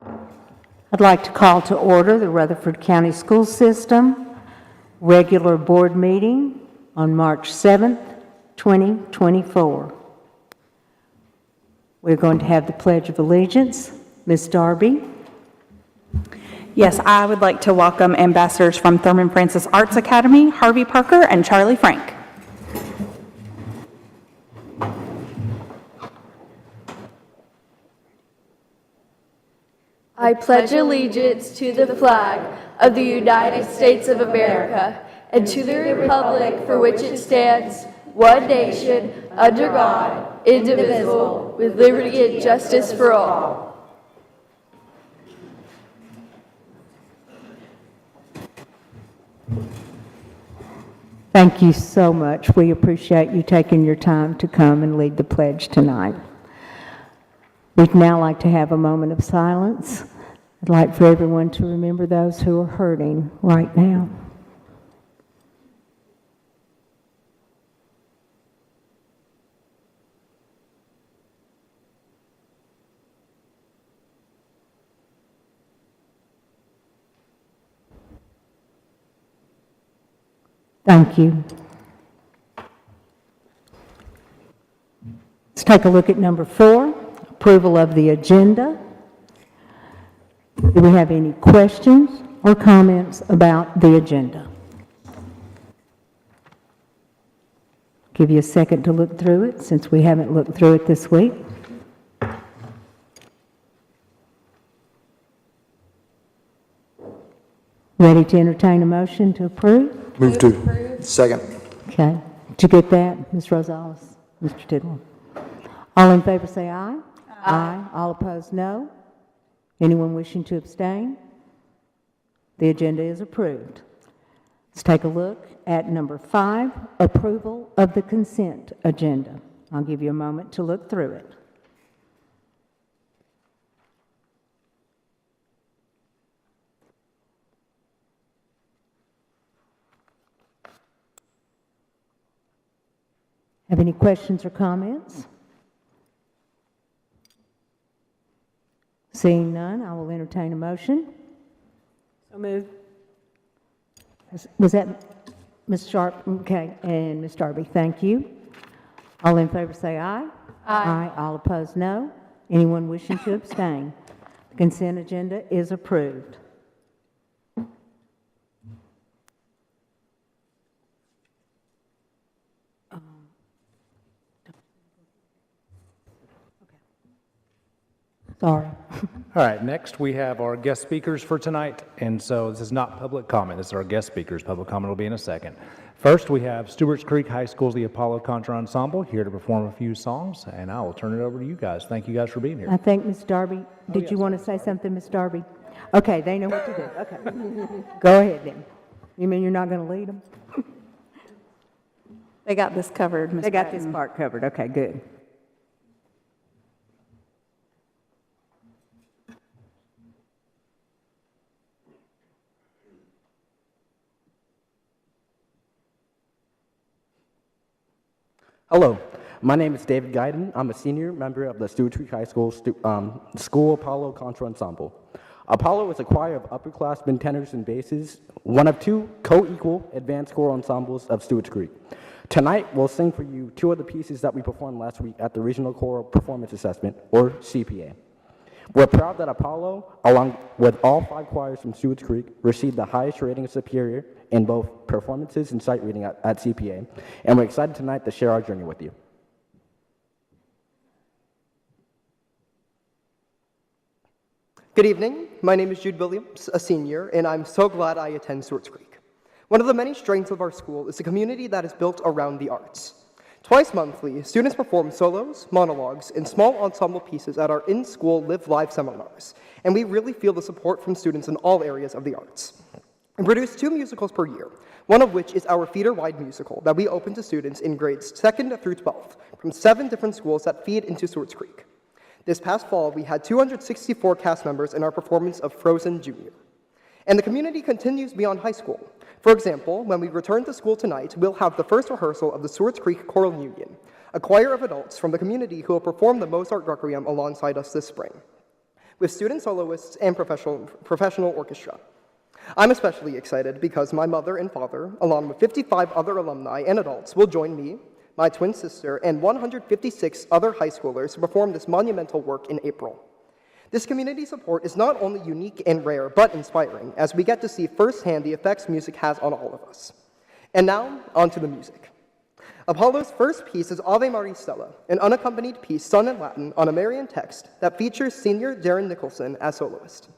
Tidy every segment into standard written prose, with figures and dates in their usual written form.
I'd like to call to order the Rutherford County School System regular board meeting on March 7th, 2024. We're going to have the Pledge of Allegiance. Ms. Darby. Yes, I would like to welcome ambassadors from Thurman Francis Arts Academy, Harvey Parker and Charlie Frank. I pledge allegiance to the flag of the United States of America and to the republic for which it stands, one nation, under God, indivisible, with liberty and justice for all. Thank you so much. We appreciate you taking your time to come and lead the pledge tonight. We'd now like to have a moment of silence. I'd like for everyone to remember those who are hurting right now. Thank you. Let's take a look at number 4, approval of the agenda. Do we have any questions or comments about the agenda? Give you a second to look through it since we haven't looked through it this week. Ready to entertain a motion to approve? Move to. Second. Okay. Did you get that, Ms. Rosales? Mr. Tidwell? All in favor say aye. Aye. All opposed, no. Anyone wishing to abstain? The agenda is approved. Let's take a look at number 5, approval of the consent agenda. I'll give you a moment to look through it. Have any questions or comments? Seeing none, I will entertain a motion. So moved. Was that Ms. Sharp? Okay, and Ms. Darby, thank you. All in favor say aye. Aye. All opposed, no. Anyone wishing to abstain? The consent agenda is approved. Sorry. All right, next we have our guest speakers for tonight, and so this is not public comment. This is our guest speakers. Public comment will be in a second. First, we have Stewart's Creek High School's the Apollo Contra Ensemble here to perform a few songs, and I will turn it over to you guys. Thank you guys for being here. I think Ms. Darby, did you want to say something, Ms. Darby? Okay, they know what to do. Okay. Go ahead then. You mean you're not going to lead them? They got this covered, Ms. They got this Patton. part covered. Okay, good. Hello, my name is David Guyton. I'm a senior member of the Stewart's Creek High School School Apollo Contra Ensemble. Apollo is a choir of upperclassmen tenors and basses, one of 2 co-equal advanced choral ensembles of Stewart's Creek. Tonight, we'll sing for you 2 of the pieces that we performed last week at the Regional Choral Performance Assessment, or CPA. We're proud that Apollo, along with all 5 choirs from Stewart's Creek, received the highest rating of Superior in both performances and sight reading at CPA, and we're excited tonight to share our journey with you. Good evening. My name is Jude Williams, a senior, and I'm so glad I attend Stewart's Creek. One of the many strengths of our school is the community that is built around the arts. Twice monthly, students perform solos, monologues, and small ensemble pieces at our in-school Live Live seminars, and we really feel the support from students in all areas of the arts. We produce 2 musicals per year, one of which is our feeder-wide musical that we open to students in grades 2nd through 12th from 7 different schools that feed into Stewart's Creek. This past fall, we had 264 cast members in our performance of Frozen Jr. And the community continues beyond high school. For example, when we return to school tonight, we'll have the first rehearsal of the Stewart's Creek Choral Union, a choir of adults from the community who will perform the Mozart Requiem alongside us this spring. with student soloists and professional orchestra. I'm especially excited because my mother and father, along with 55 other alumni and adults, will join me, my twin sister, and 156 other high schoolers to perform this monumental work in April. This community support is not only unique and rare, but inspiring, as we get to see firsthand the effects music has on all of us. And now, on to the music. Apollo's first piece is Ave Maris Stella, an unaccompanied piece sung in Latin on a Marian text that features senior Darren Nicholson as soloist.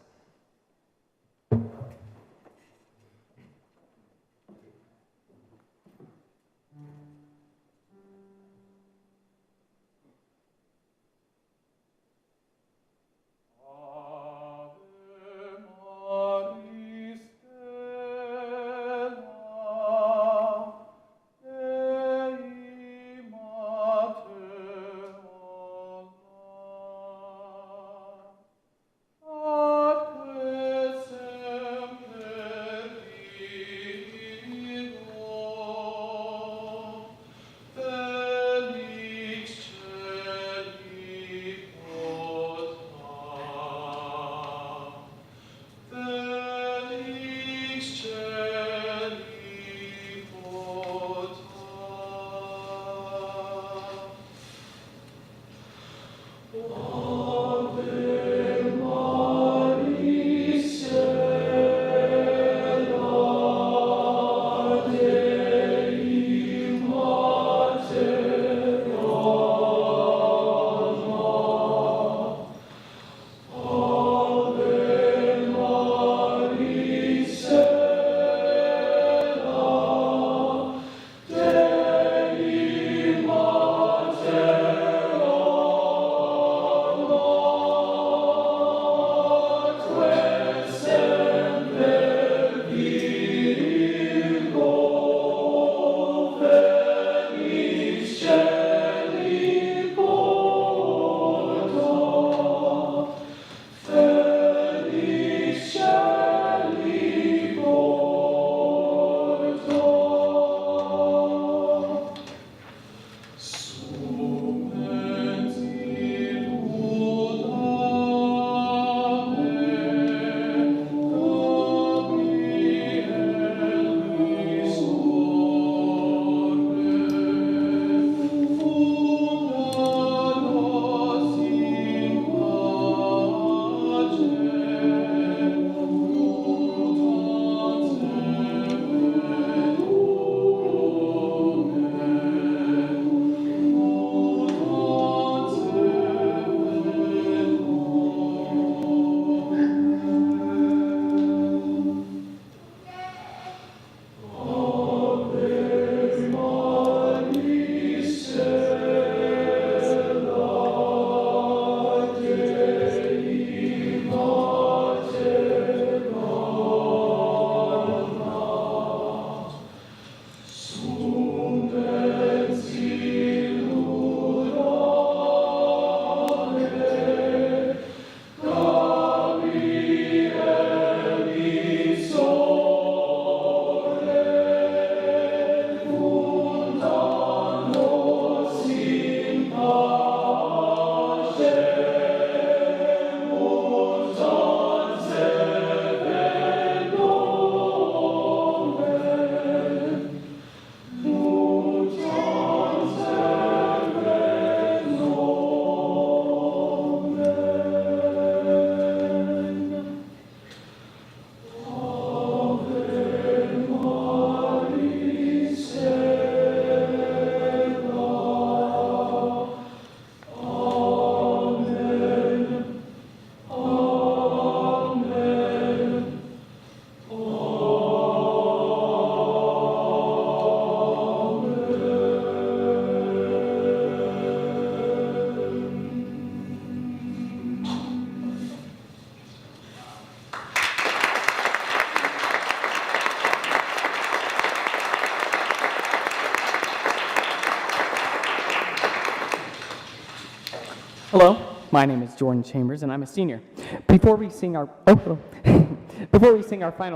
Hello, my name is Jordan Chambers, and I'm a senior. Before we sing our final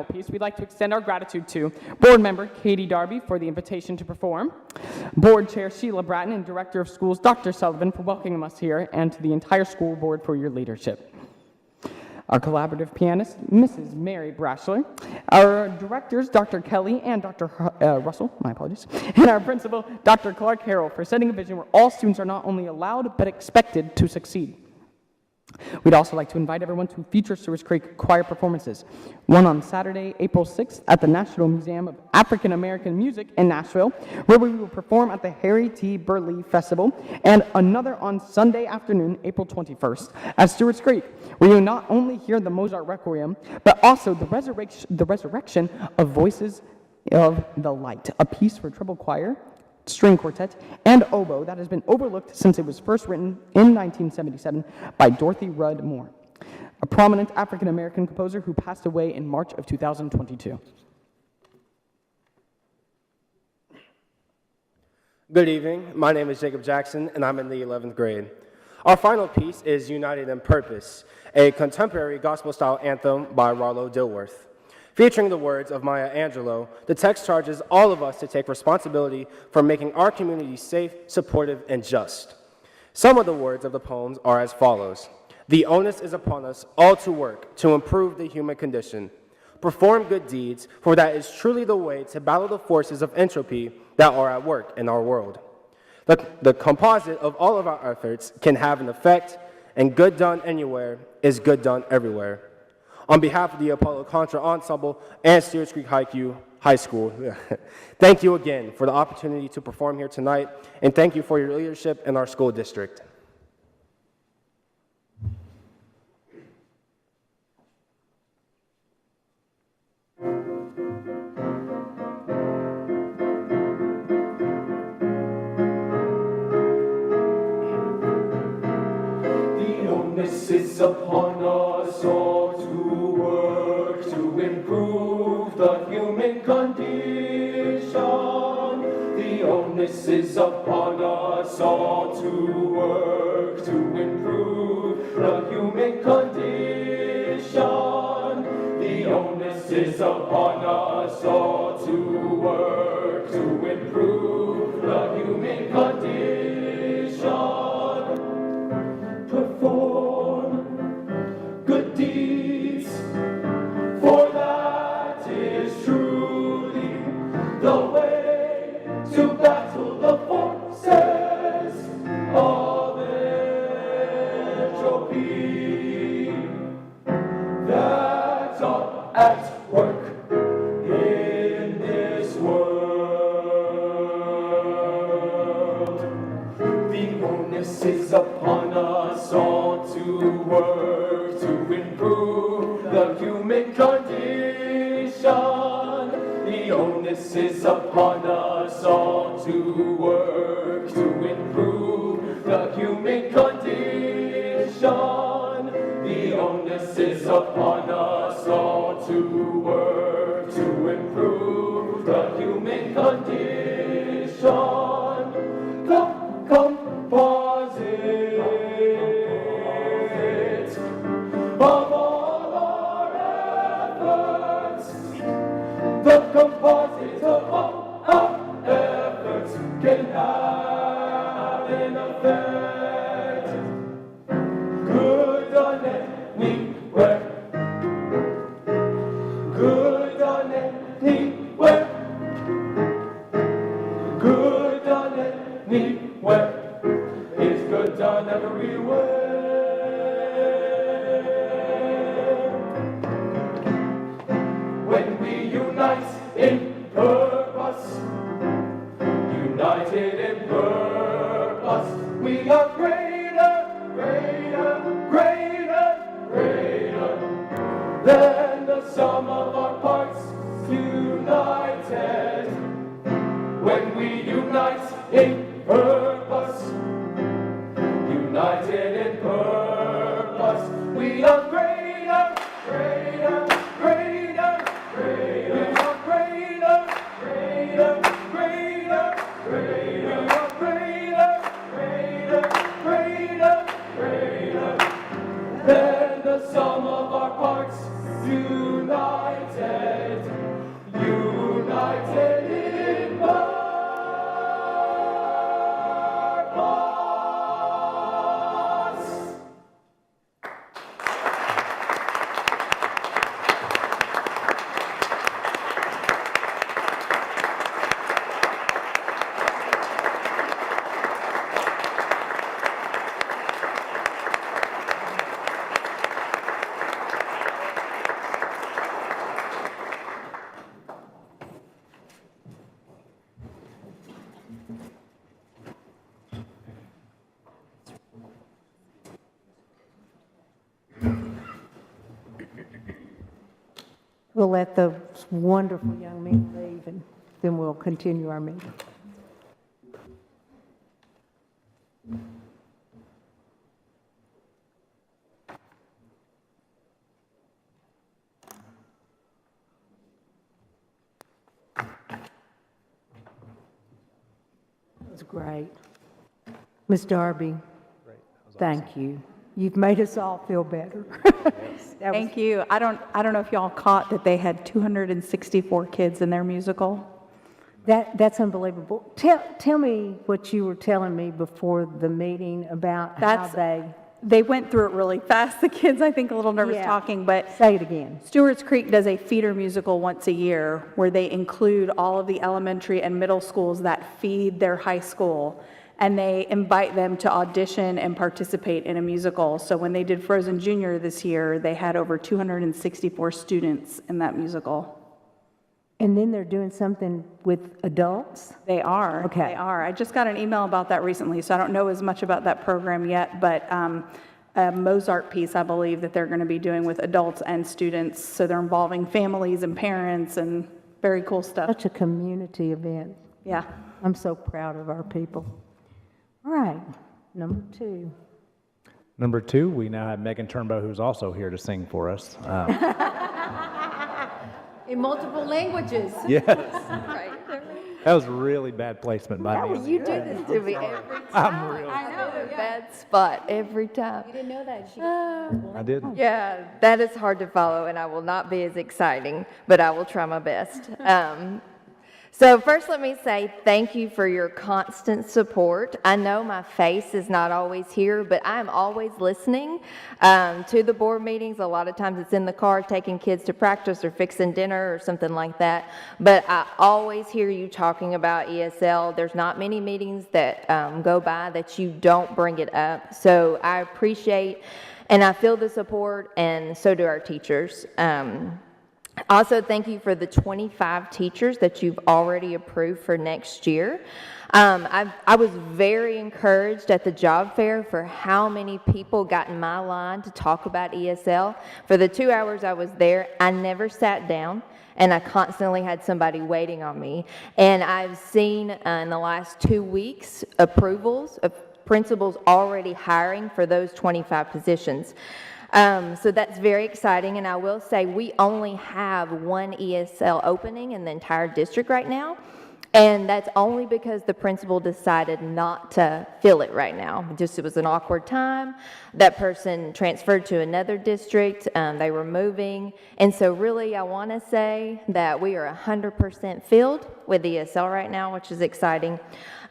piece, we'd like to extend our gratitude to Board Member Katie Darby for the invitation to perform, Board Chair Sheila Bratton, and Director of Schools Dr. Sullivan for welcoming us here, and to the entire school board for your leadership. Our collaborative pianist, Mrs. Mary Brashler, our directors, Dr. Kelly and Dr. Russell, my apologies, and our principal, Dr. Clark Harrell, for setting a vision where all students are not only allowed but expected to succeed. We'd also like to invite everyone to future Stewart's Creek choir performances, one on Saturday, April 6th at the National Museum of African American Music in Nashville, where we will perform at the Harry T. Burley Festival, and another on Sunday afternoon, April 21st, at Stewart's Creek, where you will not only hear the Mozart Requiem, but also the resurrection of Voices of the Light, a piece for treble choir, string quartet, and oboe that has been overlooked since it was first written in 1977 by Dorothy Rudd Moore, a prominent African-American composer who passed away in March of 2022. Good evening. My name is Jacob Jackson, and I'm in the 11th grade. Our final piece is United in Purpose, a contemporary gospel-style anthem by Rollo Dilworth. Featuring the words of Maya Angelou, the text charges all of us to take responsibility for making our community safe, supportive, and just. Some of the words of the poems are as follows. The onus is upon us all to work to improve the human condition. Perform good deeds, for that is truly the way to battle the forces of entropy that are at work in our world. The composite of all of our efforts can have an effect, and good done anywhere is good done everywhere. On behalf of the Apollo Contra Ensemble and Stewart's Creek High School, thank you again for the opportunity to perform here tonight, and thank you for your leadership in our school district. The onus is upon us all to work to improve the human condition. The onus is upon us all to work to improve the human condition. The onus is upon us all to work to improve the human condition. Perform good deeds, for that is truly the way to battle the forces of entropy that are at work in this world. The onus is upon us all to work to improve the human condition. The onus is upon us all to work to improve the human condition. The onus is upon us all to work to improve the human condition. The composite of all our efforts, the composite of all our efforts can have an effect. Good on anywhere, good on anywhere, good on anywhere, it's good on everywhere. When we unite in purpose, united in purpose, we are greater, greater, greater, greater than the sum of our parts united. When we unite in purpose, united in purpose, we are greater, greater, greater, greater. We are greater, greater, greater, greater. We are greater, greater, greater, greater than the sum of our parts united, united in purpose. We'll let the wonderful young men leave, and then we'll continue our meeting. That was great. Ms. Darby, thank you. You've made us all feel better. Thank you. I don't know if y'all caught that they had 264 kids in their musical. That's unbelievable. Tell me what you were telling me before the meeting about how They went through it really fast. The kids, I think, a little nervous Yeah. talking, but say it again. Stewart's Creek does a feeder musical once a year where they include all of the elementary and middle schools that feed their high school, and they invite them to audition and participate in a musical. So when they did Frozen Junior this year, they had over 264 students in that musical. And then they're doing something with adults? They are. Okay. They are. I just got an email about that recently, so I don't know as much about that program yet, but a Mozart piece, I believe, that they're going to be doing with adults and students. So they're involving families and parents and very cool stuff. Such a community event. Yeah. I'm so proud of our people. All right, number 2. Number 2, we now have Megan Turnbow, who's also here to sing for us. In multiple languages. Yes. Right. That was really bad placement by me. You do this to me every time. I'm really I know, a bad spot every time. You didn't know that? I didn't. Yeah, that is hard to follow, and I will not be as exciting, but I will try my best. So first, let me say thank you for your constant support. I know my face is not always here, but I'm always listening to the board meetings. A lot of times it's in the car taking kids to practice or fixing dinner or something like that. But I always hear you talking about ESL. There's not many meetings that go by that you don't bring it up. So I appreciate and I feel the support, and so do our teachers. Also, thank you for the 25 teachers that you've already approved for next year. I was very encouraged at the job fair for how many people got in my line to talk about ESL. For the 2 hours I was there, I never sat down, and I constantly had somebody waiting on me. And I've seen in the last 2 weeks approvals of principals already hiring for those 25 positions. So that's very exciting, and I will say we only have one ESL opening in the entire district right now, and that's only because the principal decided not to fill it right now. It was an awkward time. That person transferred to another district. They were moving, and so really I want to say that we are 100% filled with ESL right now, which is exciting.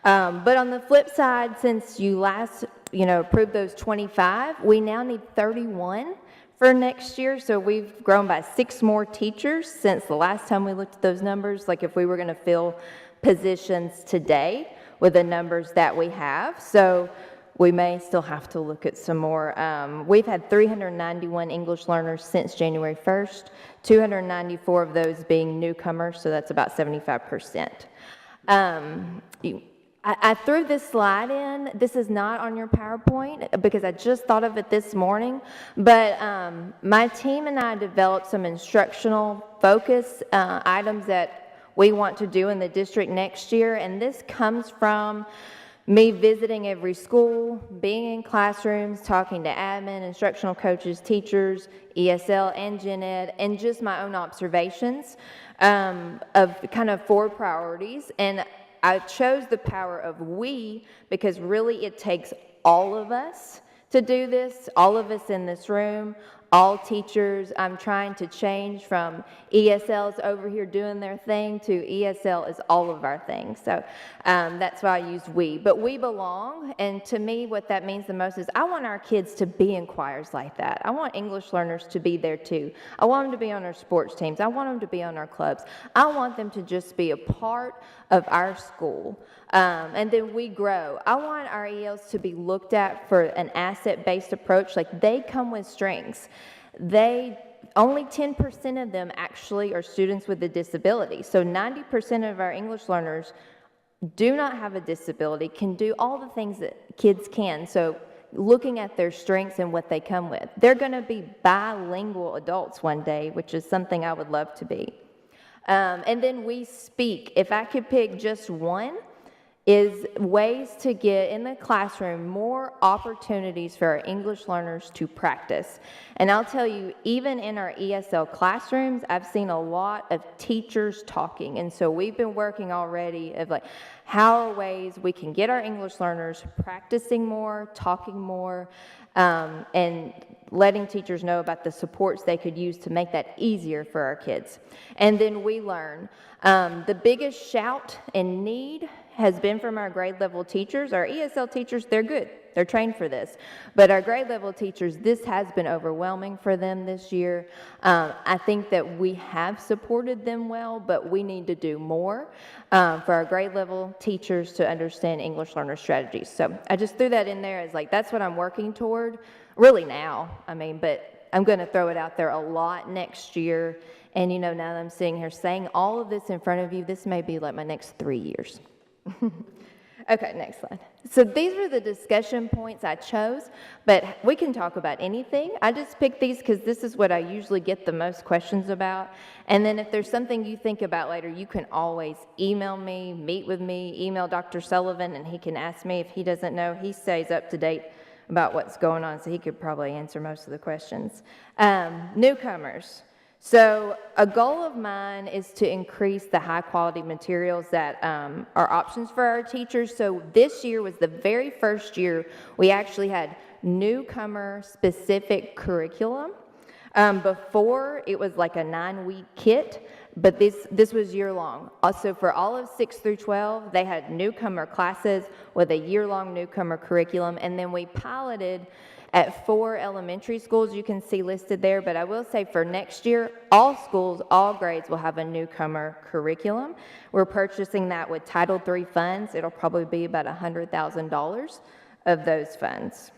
But on the flip side, since you last approved those 25, we now need 31 for next year. So we've grown by 6 more teachers since the last time we looked at those numbers. Like if we were going to fill positions today with the numbers that we have. So we may still have to look at some more. We've had 391 English learners since January 1st, 294 of those being newcomers, so that's about 75%. I threw this slide in. This is not on your PowerPoint because I just thought of it this morning, but my team and I developed some instructional focus items that we want to do in the district next year, and this comes from me visiting every school, being in classrooms, talking to admin, instructional coaches, teachers, ESL and Gen Ed, and just my own observations of kind of 4 priorities. And I chose the power of we because really it takes all of us to do this, all of us in this room, all teachers. I'm trying to change from ESL's over here doing their thing to ESL is all of our things. So that's why I use we. But we belong, and to me what that means the most is I want our kids to be in choirs like that. I want English learners to be there too. I want them to be on our sports teams. I want them to be on our clubs. I want them to just be a part of our school. And then we grow. I want our ELs to be looked at for an asset-based approach. Like they come with strengths. Only 10% of them actually are students with a disability. So 90% of our English learners do not have a disability, can do all the things that kids can. So looking at their strengths and what they come with. They're going to be bilingual adults one day, which is something I would love to be. And then we speak. If I could pick just one, is ways to get in the classroom more opportunities for our English learners to practice. And I'll tell you, even in our ESL classrooms, I've seen a lot of teachers talking. And so we've been working already of like, how are ways we can get our English learners practicing more, talking more, and letting teachers know about the supports they could use to make that easier for our kids. And then we learn. The biggest shout and need has been from our grade level teachers. Our ESL teachers, they're good. They're trained for this. But our grade level teachers, this has been overwhelming for them this year. I think that we have supported them well, but we need to do more for our grade level teachers to understand English learner strategies. So I just threw that in there as like, that's what I'm working toward, really now. But I'm going to throw it out there a lot next year. And now that I'm sitting here saying all of this in front of you, this may be like my next 3 years. Okay, next slide. So these were the discussion points I chose, but we can talk about anything. I just picked these because this is what I usually get the most questions about. And then if there's something you think about later, you can always email me, meet with me, email Dr. Sullivan, and he can ask me if he doesn't know. He stays up to date about what's going on, so he could probably answer most of the questions. Newcomers. So a goal of mine is to increase the high quality materials that are options for our teachers. So this year was the very first year we actually had newcomer specific curriculum. Before it was like a 9-week kit, but this was year long. Also for all of 6 through 12, they had newcomer classes with a year-long newcomer curriculum, and then we piloted at 4 elementary schools you can see listed there, but I will say for next year, all schools, all grades will have a newcomer curriculum. We're purchasing that with Title III funds. It'll probably be about $100,000 of those funds.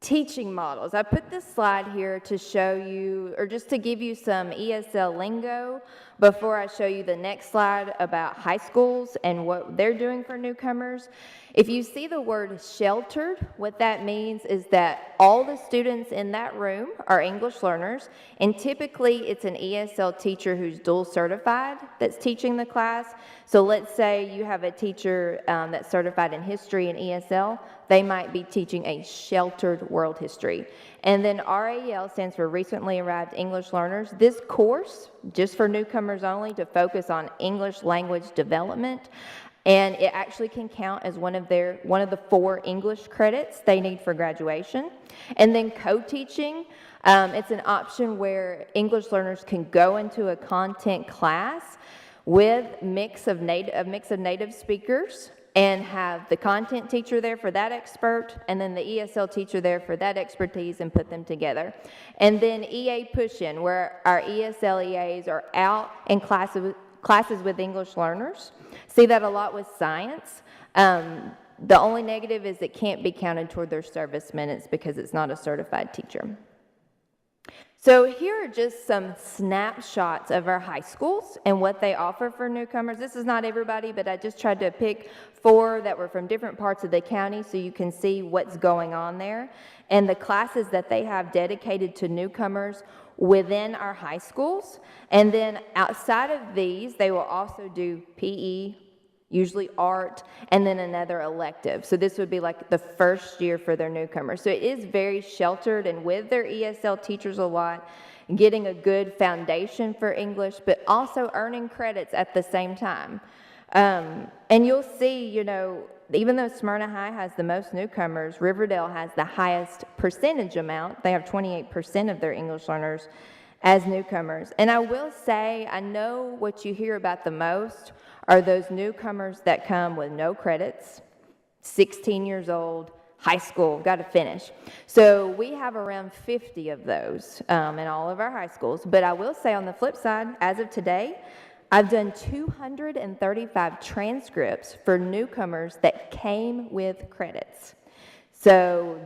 Teaching models. I put this slide here to show you, or just to give you some ESL lingo before I show you the next slide about high schools and what they're doing for newcomers. If you see the word sheltered, what that means is that all the students in that room are English learners, and typically it's an ESL teacher who's dual certified that's teaching the class. So let's say you have a teacher that's certified in history and ESL, they might be teaching a sheltered world history. And then RAEL stands for Recently Arrived English Learners. This course, just for newcomers only, to focus on English language development, and it actually can count as one of the 4 English credits they need for graduation. And then co-teaching, it's an option where English learners can go into a content class with a mix of native speakers, and have the content teacher there for that expert, and then the ESL teacher there for that expertise, and put them together. And then EA push-in, where our ESL EAs are out in classes with English learners. See that a lot with science. The only negative is it can't be counted toward their service minutes because it's not a certified teacher. So here are just some snapshots of our high schools and what they offer for newcomers. This is not everybody, but I just tried to pick 4 that were from different parts of the county so you can see what's going on there. And the classes that they have dedicated to newcomers within our high schools. And then outside of these, they will also do PE, usually art, and then another elective. So this would be like the first year for their newcomers. So it is very sheltered, and with their ESL teachers a lot, getting a good foundation for English, but also earning credits at the same time. And you'll see, even though Smyrna High has the most newcomers, Riverdale has the highest percentage amount. They have 28% of their English learners as newcomers. And I will say, I know what you hear about the most are those newcomers that come with no credits, 16 years old, high school, got to finish. So we have around 50 of those in all of our high schools. But I will say on the flip side, as of today, I've done 235 transcripts for newcomers that came with credits. So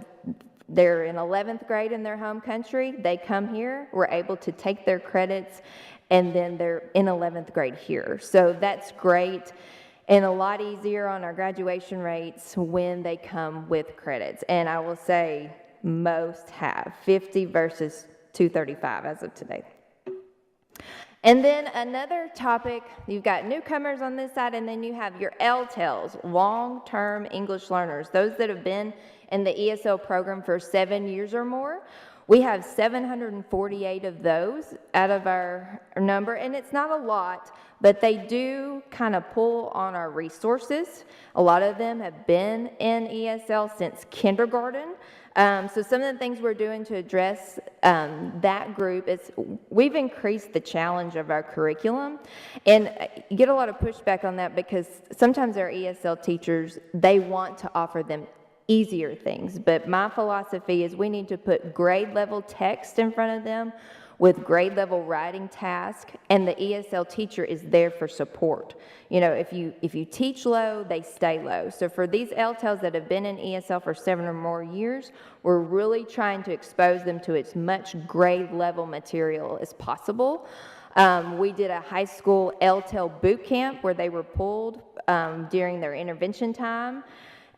they're in 11th grade in their home country. They come here. We're able to take their credits, and then they're in 11th grade here. So that's great. and a lot easier on our graduation rates when they come with credits. And I will say most have, 50 versus 235 as of today. And then another topic, you've got newcomers on this side, and then you have your LTELs, long-term English learners, those that have been in the ESL program for 7 years or more. We have 748 of those out of our number, and it's not a lot, but they do kind of pull on our resources. A lot of them have been in ESL since kindergarten. So some of the things we're doing to address that group is we've increased the challenge of our curriculum, and you get a lot of pushback on that because sometimes our ESL teachers, they want to offer them easier things, but my philosophy is we need to put grade level text in front of them with grade level writing task, and the ESL teacher is there for support. You know, if you teach low, they stay low. So for these LTELs that have been in ESL for 7 or more years, we're really trying to expose them to as much grade level material as possible. We did a high school LTEL boot camp where they were pulled during their intervention time.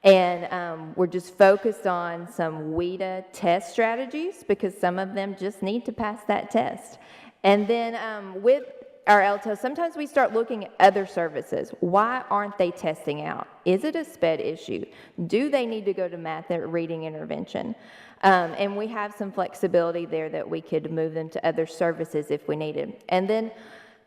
And we're just focused on some WIDA test strategies because some of them just need to pass that test. And then with our LTO, sometimes we start looking at other services. Why aren't they testing out? Is it a SPED issue? Do they need to go to math or reading intervention? And we have some flexibility there that we could move them to other services if we needed. And then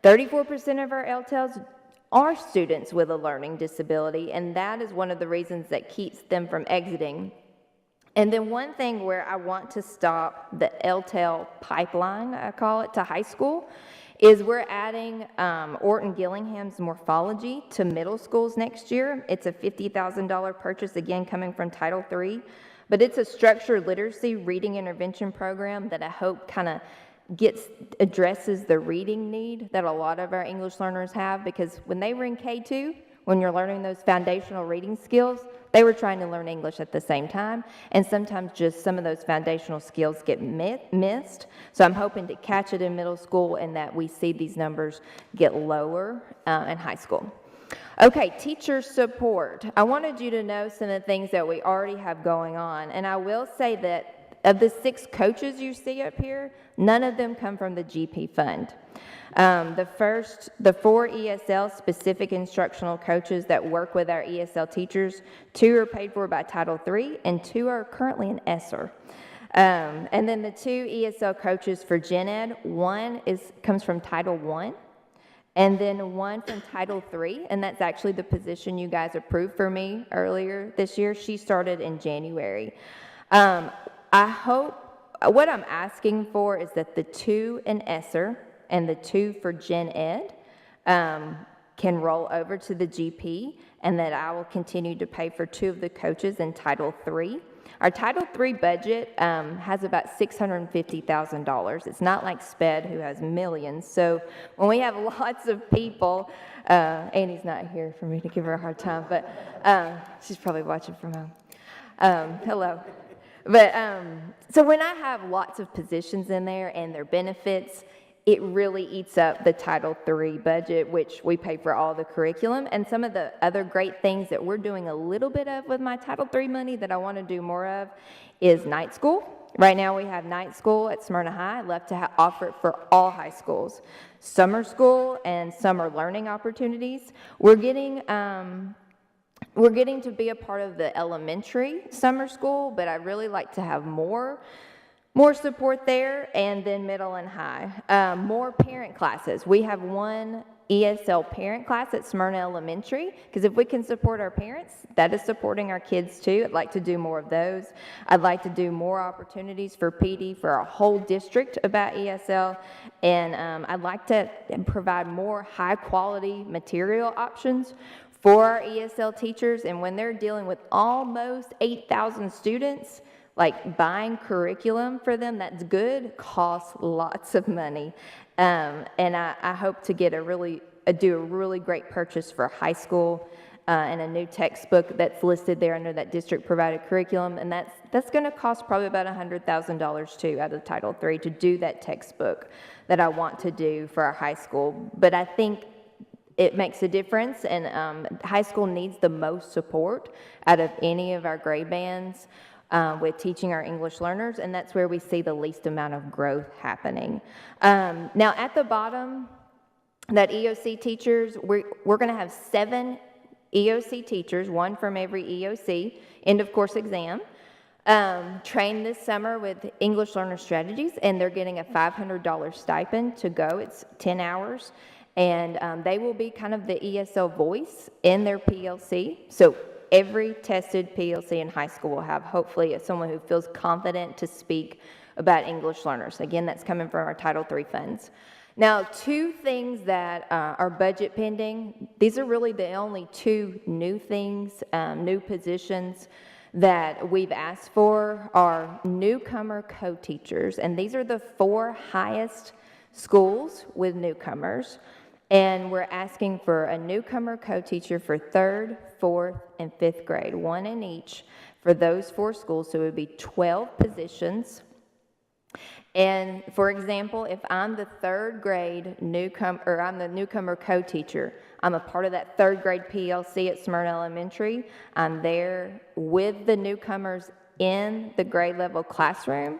34% of our LTLs are students with a learning disability, and that is one of the reasons that keeps them from exiting. And then one thing where I want to stop the LTEL pipeline, I call it, to high school, is we're adding Orton Gillingham's morphology to middle schools next year. It's a $50,000 purchase, again, coming from Title III, but it's a structured literacy reading intervention program that I hope kind of addresses the reading need that a lot of our English learners have, because when they were in K2, when you're learning those foundational reading skills, they were trying to learn English at the same time, and sometimes just some of those foundational skills get missed. So I'm hoping to catch it in middle school and that we see these numbers get lower in high school. Okay, teacher support. I wanted you to know some of the things that we already have going on, and I will say that of the 6 coaches you see up here, none of them come from the GP fund. The 4 ESL specific instructional coaches that work with our ESL teachers, 2 are paid for by Title III and 2 are currently an ESSER. And then the 2 ESL coaches for Gen Ed, 1 comes from Title I, and then 1 from Title III, and that's actually the position you guys approved for me earlier this year. She started in January. I hope, what I'm asking for is that the 2 in ESSER and the 2 for Gen Ed can roll over to the GP, and that I will continue to pay for 2 of the coaches in Title III. Our Title III budget has about $650,000. It's not like SPED, who has millions. So when we have lots of people, Annie's not here for me to give her a hard time, but she's probably watching from home. Hello. But so when I have lots of positions in there and their benefits, it really eats up the Title III budget, which we pay for all the curriculum. And some of the other great things that we're doing a little bit of with my Title III money that I want to do more of is night school. Right now we have night school at Smyrna High. I'd love to offer it for all high schools. Summer school and summer learning opportunities. We're getting to be a part of the elementary summer school, but I'd really like to have more support there, and then middle and high. More parent classes. We have 1 ESL parent class at Smyrna Elementary, because if we can support our parents, that is supporting our kids too. I'd like to do more of those. I'd like to do more opportunities for PD for our whole district about ESL, and I'd like to provide more high quality material options for our ESL teachers. And when they're dealing with almost 8,000 students, like buying curriculum for them that's good costs lots of money. And I hope to get do a really great purchase for high school and a new textbook that's listed there under that district provided curriculum. And that's going to cost probably about $100,000 too out of Title III to do that textbook that I want to do for our high school. But I think it makes a difference, and high school needs the most support out of any of our grade bands with teaching our English learners, and that's where we see the least amount of growth happening. Now, at the bottom, that EOC teachers, we're going to have 7 EOC teachers, 1 from every EOC, end of course exam, trained this summer with English learner strategies, and they're getting a $500 stipend to go. It's 10 hours, and they will be kind of the ESL voice in their PLC. So every tested PLC in high school will have, hopefully, someone who feels confident to speak about English learners. Again, that's coming from our Title III funds. Now, 2 things that are budget pending, these are really the only 2 new things, new positions that we've asked for are newcomer co-teachers, and these are the 4 highest schools with newcomers, and we're asking for a newcomer co-teacher for 3rd, 4th, and 5th grade, 1 in each for those 4 schools, so it would be 12 positions. And for example, if I'm the 3rd grade newcomer, or I'm the newcomer co-teacher, I'm a part of that 3rd grade PLC at Smyrna Elementary, I'm there with the newcomers in the grade level classroom.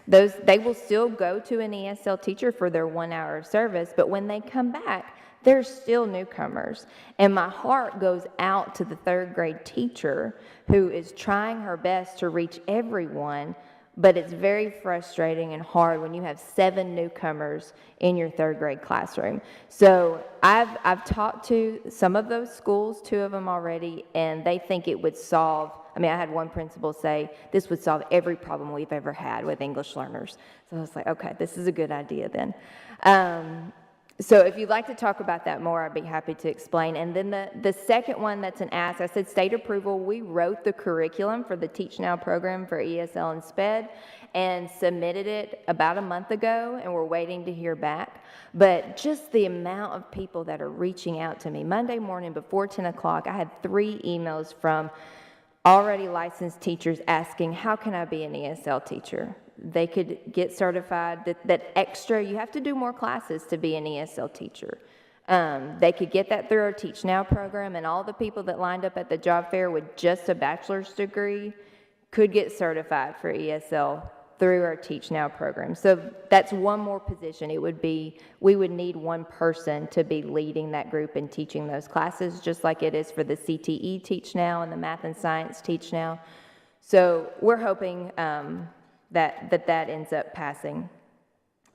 They will still go to an ESL teacher for their 1 hour of service, but when they come back, they're still newcomers. And my heart goes out to the 3rd grade teacher who is trying her best to reach everyone, but it's very frustrating and hard when you have 7 newcomers in your 3rd grade classroom. So I've talked to some of those schools, 2 of them already, and they think it would solve, I had one principal say, this would solve every problem we've ever had with English learners. So I was like, okay, this is a good idea then. So if you'd like to talk about that more, I'd be happy to explain. And then the second one that's an ask, I said state approval. We wrote the curriculum for the Teach Now program for ESL and SPED and submitted it about a month ago, and we're waiting to hear back. But just the amount of people that are reaching out to me. Monday morning before 10 o'clock, I had 3 emails from already licensed teachers asking, how can I be an ESL teacher? They could get certified, that extra, you have to do more classes to be an ESL teacher. They could get that through our Teach Now program, and all the people that lined up at the job fair with just a bachelor's degree could get certified for ESL through our Teach Now program. So that's one more position. We would need 1 person to be leading that group and teaching those classes, just like it is for the CTE Teach Now and the Math and Science Teach Now. So we're hoping that ends up passing,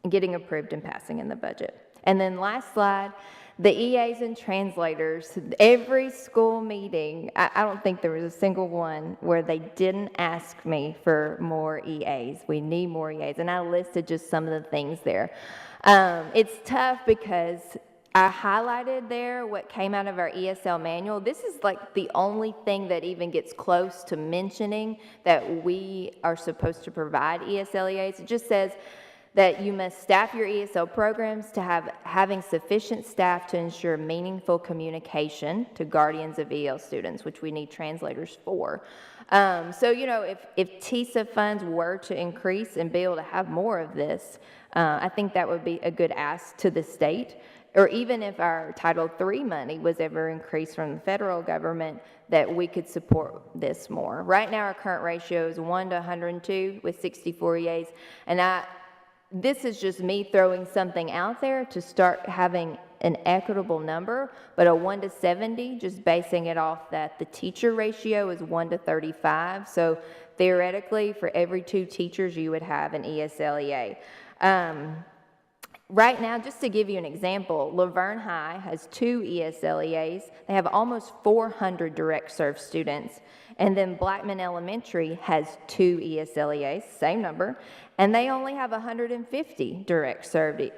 getting approved and passing in the budget. And then last slide, the EAs and translators. Every school meeting, I don't think there was a single one where they didn't ask me for more EAs. We need more EAs, and I listed just some of the things there. It's tough because I highlighted there what came out of our ESL manual. This is like the only thing that even gets close to mentioning that we are supposed to provide ESL EAs. It just says that you must staff your ESL programs to having sufficient staff to ensure meaningful communication to guardians of EL students, which we need translators for. So, if TISA funds were to increase and be able to have more of this, I think that would be a good ask to the state. Or even if our Title III money was ever increased from the federal government, that we could support this more. Right now, our current ratio is 1 to 102 with 64 EAs, and this is just me throwing something out there to start having an equitable number, but a 1 to 70, just basing it off that the teacher ratio is 1 to 35, so theoretically, for every 2 teachers, you would have an ESL EA. Right now, just to give you an example, Laverne High has 2 ESL EAs. They have almost 400 direct serve students. And then Blackman Elementary has 2 ESL EAs, same number, and they only have 150 direct served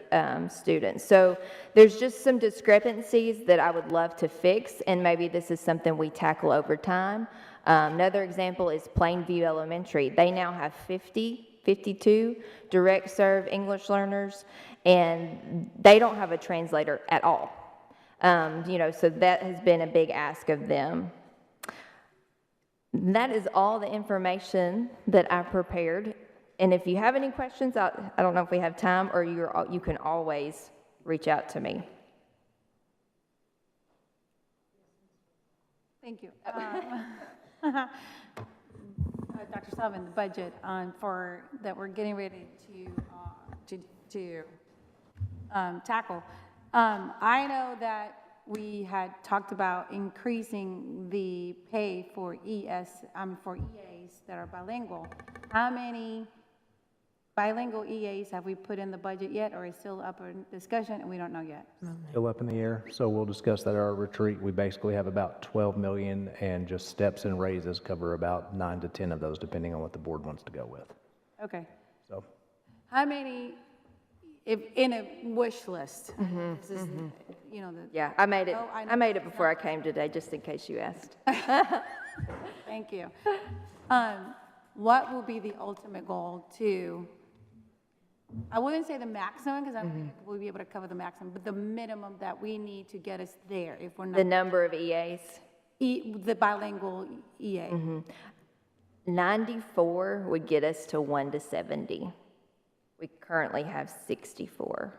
students. So there's just some discrepancies that I would love to fix, and maybe this is something we tackle over time. Another example is Plainview Elementary. They now have 52 direct serve English learners, and they don't have a translator at all. So that has been a big ask of them. That is all the information that I prepared. And if you have any questions, I don't know if we have time, or you can always reach out to me. Thank you. Dr. Sullivan, the budget that we're getting ready to tackle. I know that we had talked about increasing the pay for for EAs that are bilingual. How many bilingual EAs have we put in the budget yet, or is still up for discussion and we don't know yet? Still up in the air, so we'll discuss that at our retreat. We basically have about 12 million, and just steps and raises cover about 9 to 10 of those, depending on what the board wants to go with. Okay. So, How many, if in a wish list? This is, you know, Yeah, I made it. Oh, I know. I made it before I came today, just in case you asked. Thank you. What will be the ultimate goal to, I wouldn't say the maximum, because I don't think we'll be able to cover the maximum, but the minimum that we need to get us there if we're not. The number of EAs? The bilingual EA. 94 would get us to 1 to 70. We currently have 64,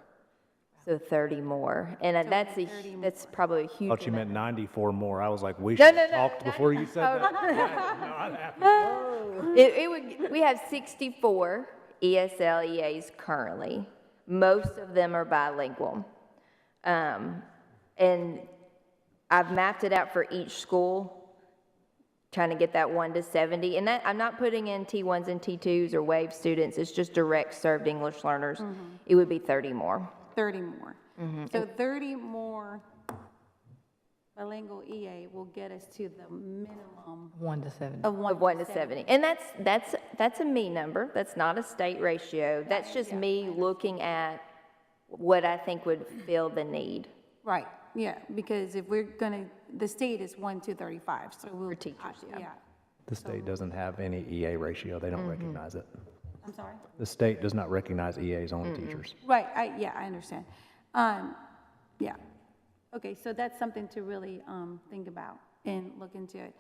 so 30 more. And that's probably a huge thought you amount. meant 94 more. I was like, we No, should no, have no, talked before you said that. Not happy. We have 64 ESL EAs currently. Most of them are bilingual. And I've mapped it out for each school, trying to get that 1 to 70. And that I'm not putting in T1s and T2s or WAVE students. It's just direct served English learners. It would be 30 more. 30 more. So 30 more bilingual EA will get us to the minimum 1 to 7. of 1 to 70. And that's a me number. That's not a state ratio. That's just me looking at what I think would fill the need. Right, yeah, because if we're gonna, the state is 1 to 35, so we'll. For teachers, yeah. The state doesn't have any EA ratio. They don't recognize it. I'm sorry? The state does not recognize EAs on teachers. Right, I understand. Yeah, okay, so that's something to really think about and look into it.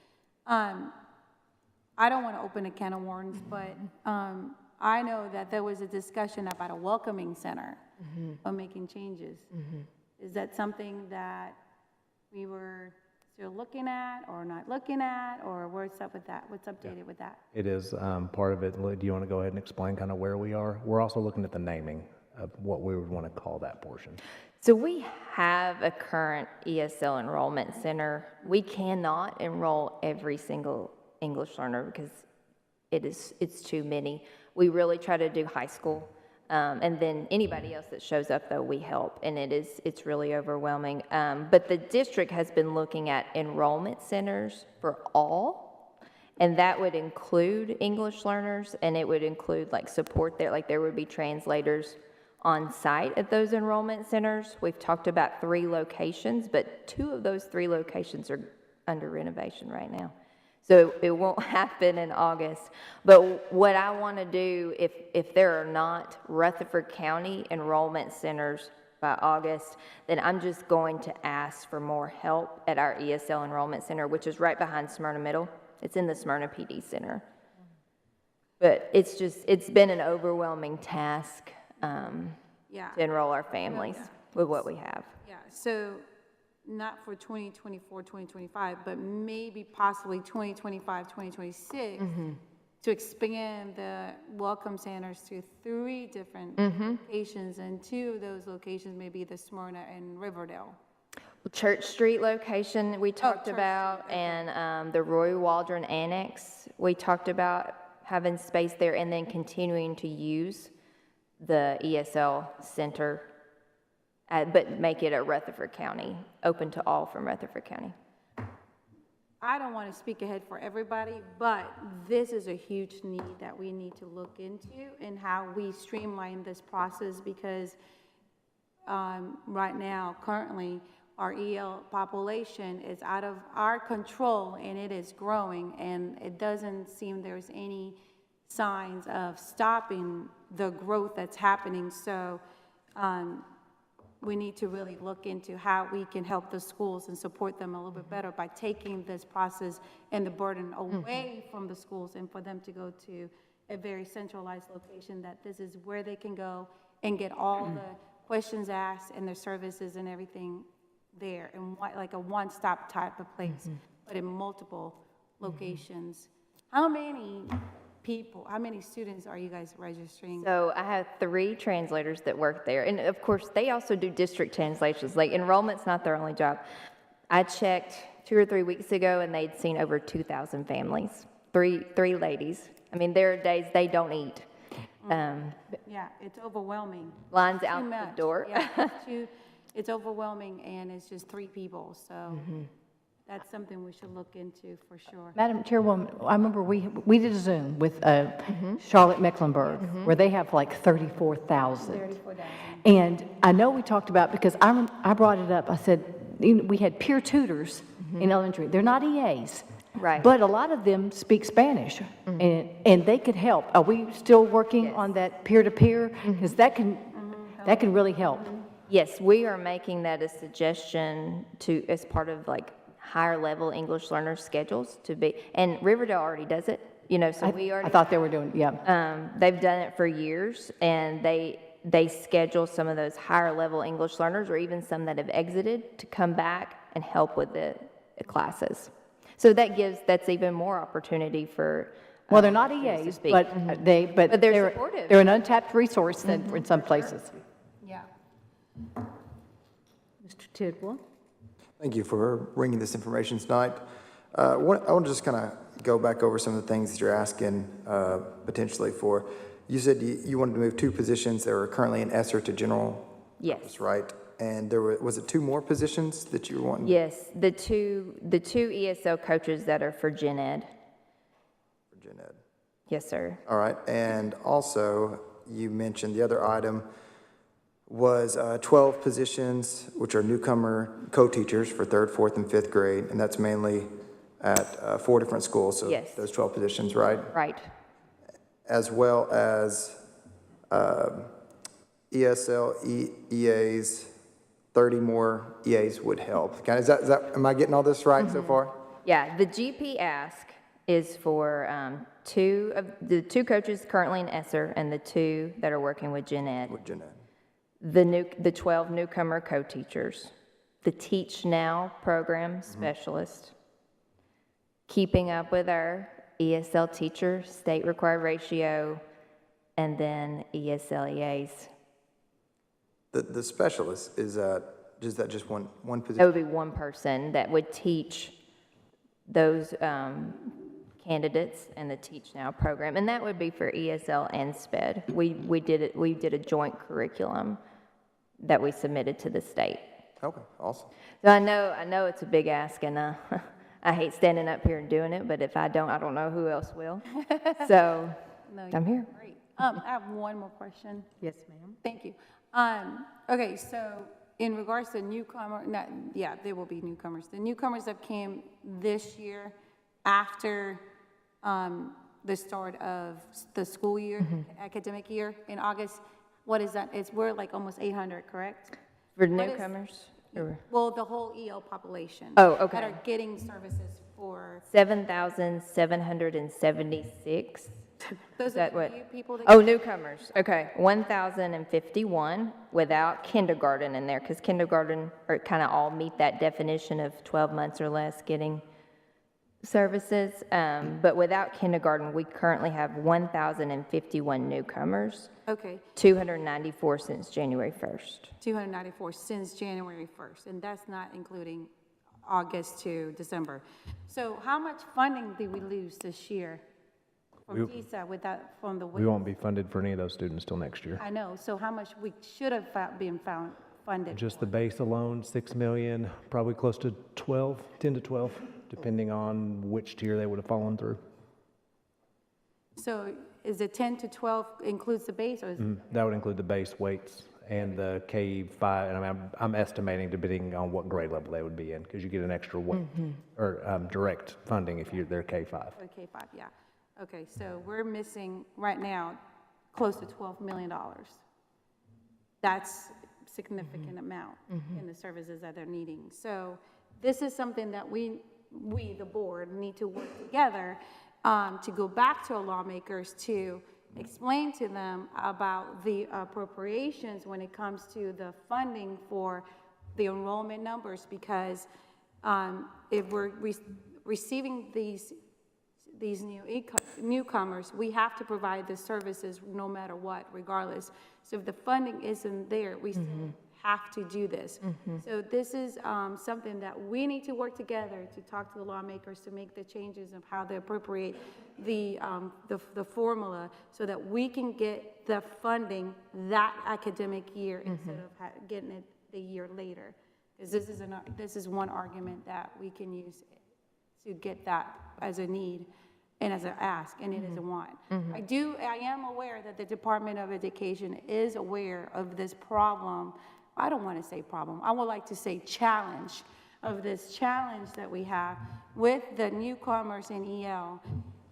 I don't want to open a can of worms, but I know that there was a discussion about a welcoming center on making changes. Is that something that we were still looking at or not looking at, or what's up with that? What's updated with that? It is part of it. Do you want to go ahead and explain kind of where we are? We're also looking at the naming of what we would want to call that portion. So we have a current ESL enrollment center. We cannot enroll every single English learner because it's too many. We really try to do high school. And then anybody else that shows up, though, we help, and it's really overwhelming. But the district has been looking at enrollment centers for all, and that would include English learners, and it would include like support there, like there would be translators on site at those enrollment centers. We've talked about 3 locations, but 2 of those 3 locations are under renovation right now. So it won't happen in August. But what I want to do, if there are not Rutherford County enrollment centers by August, then I'm just going to ask for more help at our ESL enrollment center, which is right behind Smyrna Middle. It's in the Smyrna PD Center. But it's been an overwhelming task to enroll our families with what we have. Yeah, so not for 2024, 2025, but maybe possibly 2025, 2026, to expand the welcome centers to 3 different locations, and 2 of those locations may be the Smyrna and Riverdale. Church Street location we talked about, and the Roy Waldron Annex, we talked about having space there and then continuing to use the ESL center, but make it a Rutherford County, open to all from Rutherford County. I don't want to speak ahead for everybody, but this is a huge need that we need to look into and how we streamline this process, because right now, currently, our EL population is out of our control and it is growing, and it doesn't seem there's any signs of stopping the growth that's happening. So we need to really look into how we can help the schools and support them a little bit better by taking this process and the burden away from the schools, and for them to go to a very centralized location that this is where they can go and get all the questions asked and their services and everything there, and like a one-stop type of place. but in multiple locations. How many people, how many students are you guys registering? So I have 3 translators that work there. And of course, they also do district translations. Like enrollment's not their only job. I checked 2 or 3 weeks ago and they'd seen over 2,000 families. Three ladies. I mean, there are days they don't eat. Yeah, it's overwhelming. Lines Too out the much. door. Yeah, it's overwhelming, and it's just 3 people, so that's something we should look into for sure. Madam Chairwoman, I remember we did a Zoom with Charlotte Mecklenburg, where they have like 34,000. 34,000. And I know we talked about, because I brought it up, I said, we had peer tutors in elementary. They're not EAs. Right. But a lot of them speak Spanish, and they could help. Are we still working on that peer-to-peer? Because that can really help. Yes, we are making that a suggestion as part of like higher level English learner schedules to be, and Riverdale already does it, so we already. I thought they were doing, They've done it for years, and they schedule some of those higher level English learners, or even some that have exited, to come back and help with the classes. So that's even more opportunity for. Well, they're not EAs, but they're supportive. They're an untapped resource in some places. Yeah. Mr. Tidwell? Thank you for bringing this information tonight. I want to just kind of go back over some of the things that you're asking potentially for. You said you wanted to move 2 positions that are currently in ESSER to general. Yes. Purpose, right? And was it 2 more positions that you were wanting? Yes, the two ESL coaches that are for Gen Ed. For Gen Ed. Yes, sir. All right. And also, you mentioned the other item was 12 positions, which are newcomer co-teachers for 3rd, 4th, and 5th grade, and that's mainly at 4 different schools. So yes. Those 12 positions, right? Right. As well as ESL, EAs, 30 more EAs would help. Is that, am I getting all this right so far? Yeah, the GP ask is for 2 coaches currently in ESSER and the 2 that are working with Gen Ed. With Gen Ed. The 12 newcomer co-teachers, the Teach Now program specialist, keeping up with our ESL teacher state required ratio, and then ESL EAs. The specialist, is that just one position? That would be one person that would teach those candidates in the Teach Now program, and that would be for ESL and SPED. We did a joint curriculum that we submitted to the state. Okay, awesome. So I know it's a big ask, and I hate standing up here and doing it, but if I don't know who else will. So I'm here. Great. I have one more question. Yes, ma'am. Thank you. Okay, so in regards to newcomer, there will be newcomers. The newcomers that came this year after the start of the school year, academic year in August, what is that? We're like almost 800, correct? For newcomers? Well, the whole EL population. Oh, okay. That are getting services for. 7,776. Those That are what? the new people that. Oh, newcomers. Okay, 1,051 without kindergarten in there, because kindergarten kind of all meet that definition of 12 months or less getting services. But without kindergarten, we currently have 1,051 newcomers. Okay. 294 since January 1st. 294 since January 1st, and that's not including August to December. So how much funding did we lose this year from TISA from the? We won't be funded for any of those students till next year. I know, so how much we should have been funded? Just the base alone, 6 million, probably close to 10 to 12, depending on which tier they would have fallen through. So is it 10 to 12 includes the base, or is That would include the base weights and the K5, and I'm estimating depending on what grade level they would be in, because you get an extra weight or direct funding if they're K5. or K5? Yeah. Okay, so we're missing right now close to $12 million. That's a significant amount in the services that they're needing. So this is something that we the board, need to work together to go back to our lawmakers to explain to them about the appropriations when it comes to the funding for the enrollment numbers, because if receiving these newcomers, we have to provide the services no matter what, regardless. So if the funding isn't there, we still have to do this. So this is something that we need to work together to talk to the lawmakers to make the changes of how they appropriate the formula so that we can get the funding that academic year instead of getting it the year later. Because this is one argument that we can use to get that as a need and as an ask, and it is a want. I am aware that the Department of Education is aware of this problem. I don't want to say problem. I would like to say challenge, of this challenge that we have with the newcomers in EL.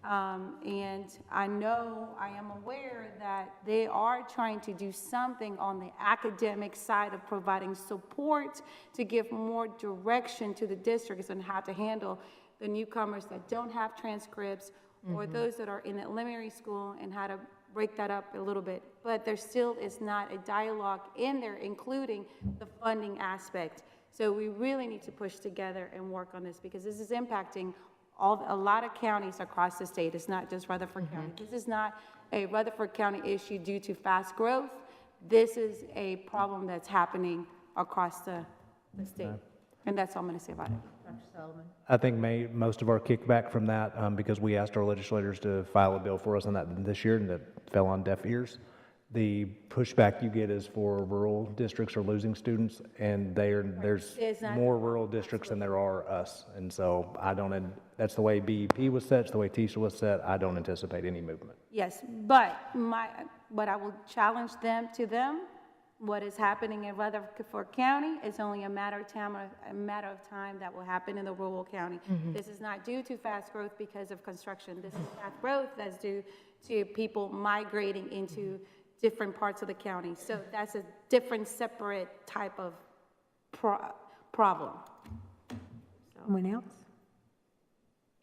And I am aware that they are trying to do something on the academic side of providing support to give more direction to the districts on how to handle the newcomers that don't have transcripts or those that are in elementary school and how to break that up a little bit. But there still is not a dialogue in there, including the funding aspect. So we really need to push together and work on this because this is impacting a lot of counties across the state. It's not just Rutherford County. This is not a Rutherford County issue due to fast growth. This is a problem that's happening across the state. And that's all I'm going to say about it. Dr. Sullivan? I think most of our kickback from that, because we asked our legislators to file a bill for us on that this year, and that fell on deaf ears. The pushback you get is for rural districts are losing students, and there's more rural districts than there are us. And so that's the way BEP was set, it's the way TISA was set. I don't anticipate any movement. Yes, but I will challenge them. What is happening in Rutherford County is only a matter of time that will happen in the rural county. This is not due to fast growth because of construction. This is fast growth that's due to people migrating into different parts of the county. So that's a different, separate type of problem. Anyone else?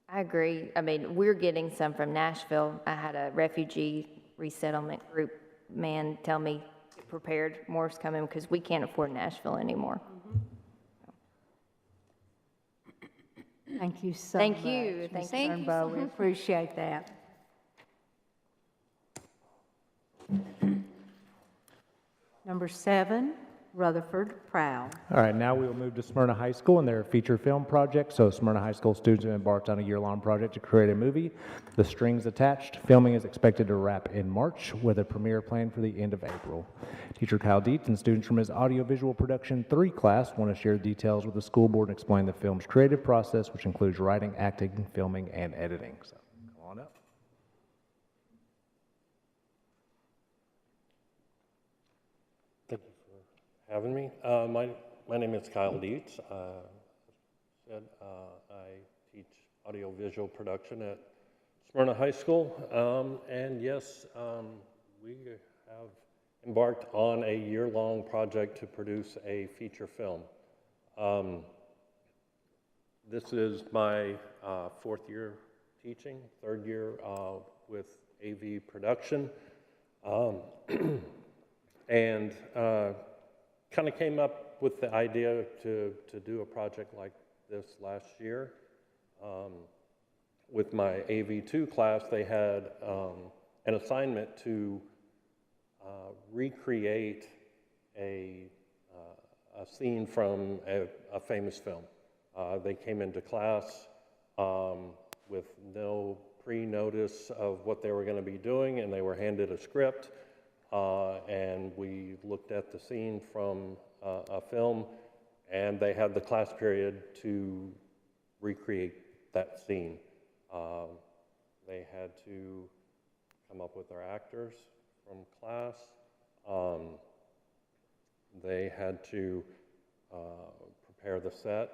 I agree. I mean, we're getting some from Nashville. I had a refugee resettlement group man tell me, prepared, more's coming because we can't afford Nashville anymore. Thank you so Thank much. you. Ms. Thank you Turnbow. We appreciate that. Number 7, Rutherford Proud. All right, now we will move to Smyrna High School and their feature film project. So Smyrna High School students have embarked on a year-long project to create a movie. The strings attached. Filming is expected to wrap in March with a premiere planned for the end of April. Teacher Kyle Dietz and students from his Audiovisual Production 3 class want to share details with the school board and explain the film's creative process, which includes writing, acting, filming, and editing. So come on up. Thank you for having me. My name is Kyle Dietz. I teach audiovisual production at Smyrna High School. And yes, we have embarked on a year-long project to produce a feature film. This is my 4th year teaching, 3rd year with AV production. And kind of came up with the idea to do a project like this last year. With my AV2 class, they had an assignment to recreate a scene from a famous film. They came into class with no pre-notice of what they were going to be doing, and they were handed a script. And we looked at the scene from a film, and they had the class period to recreate that scene. They had to come up with their actors from class. They had to prepare the set,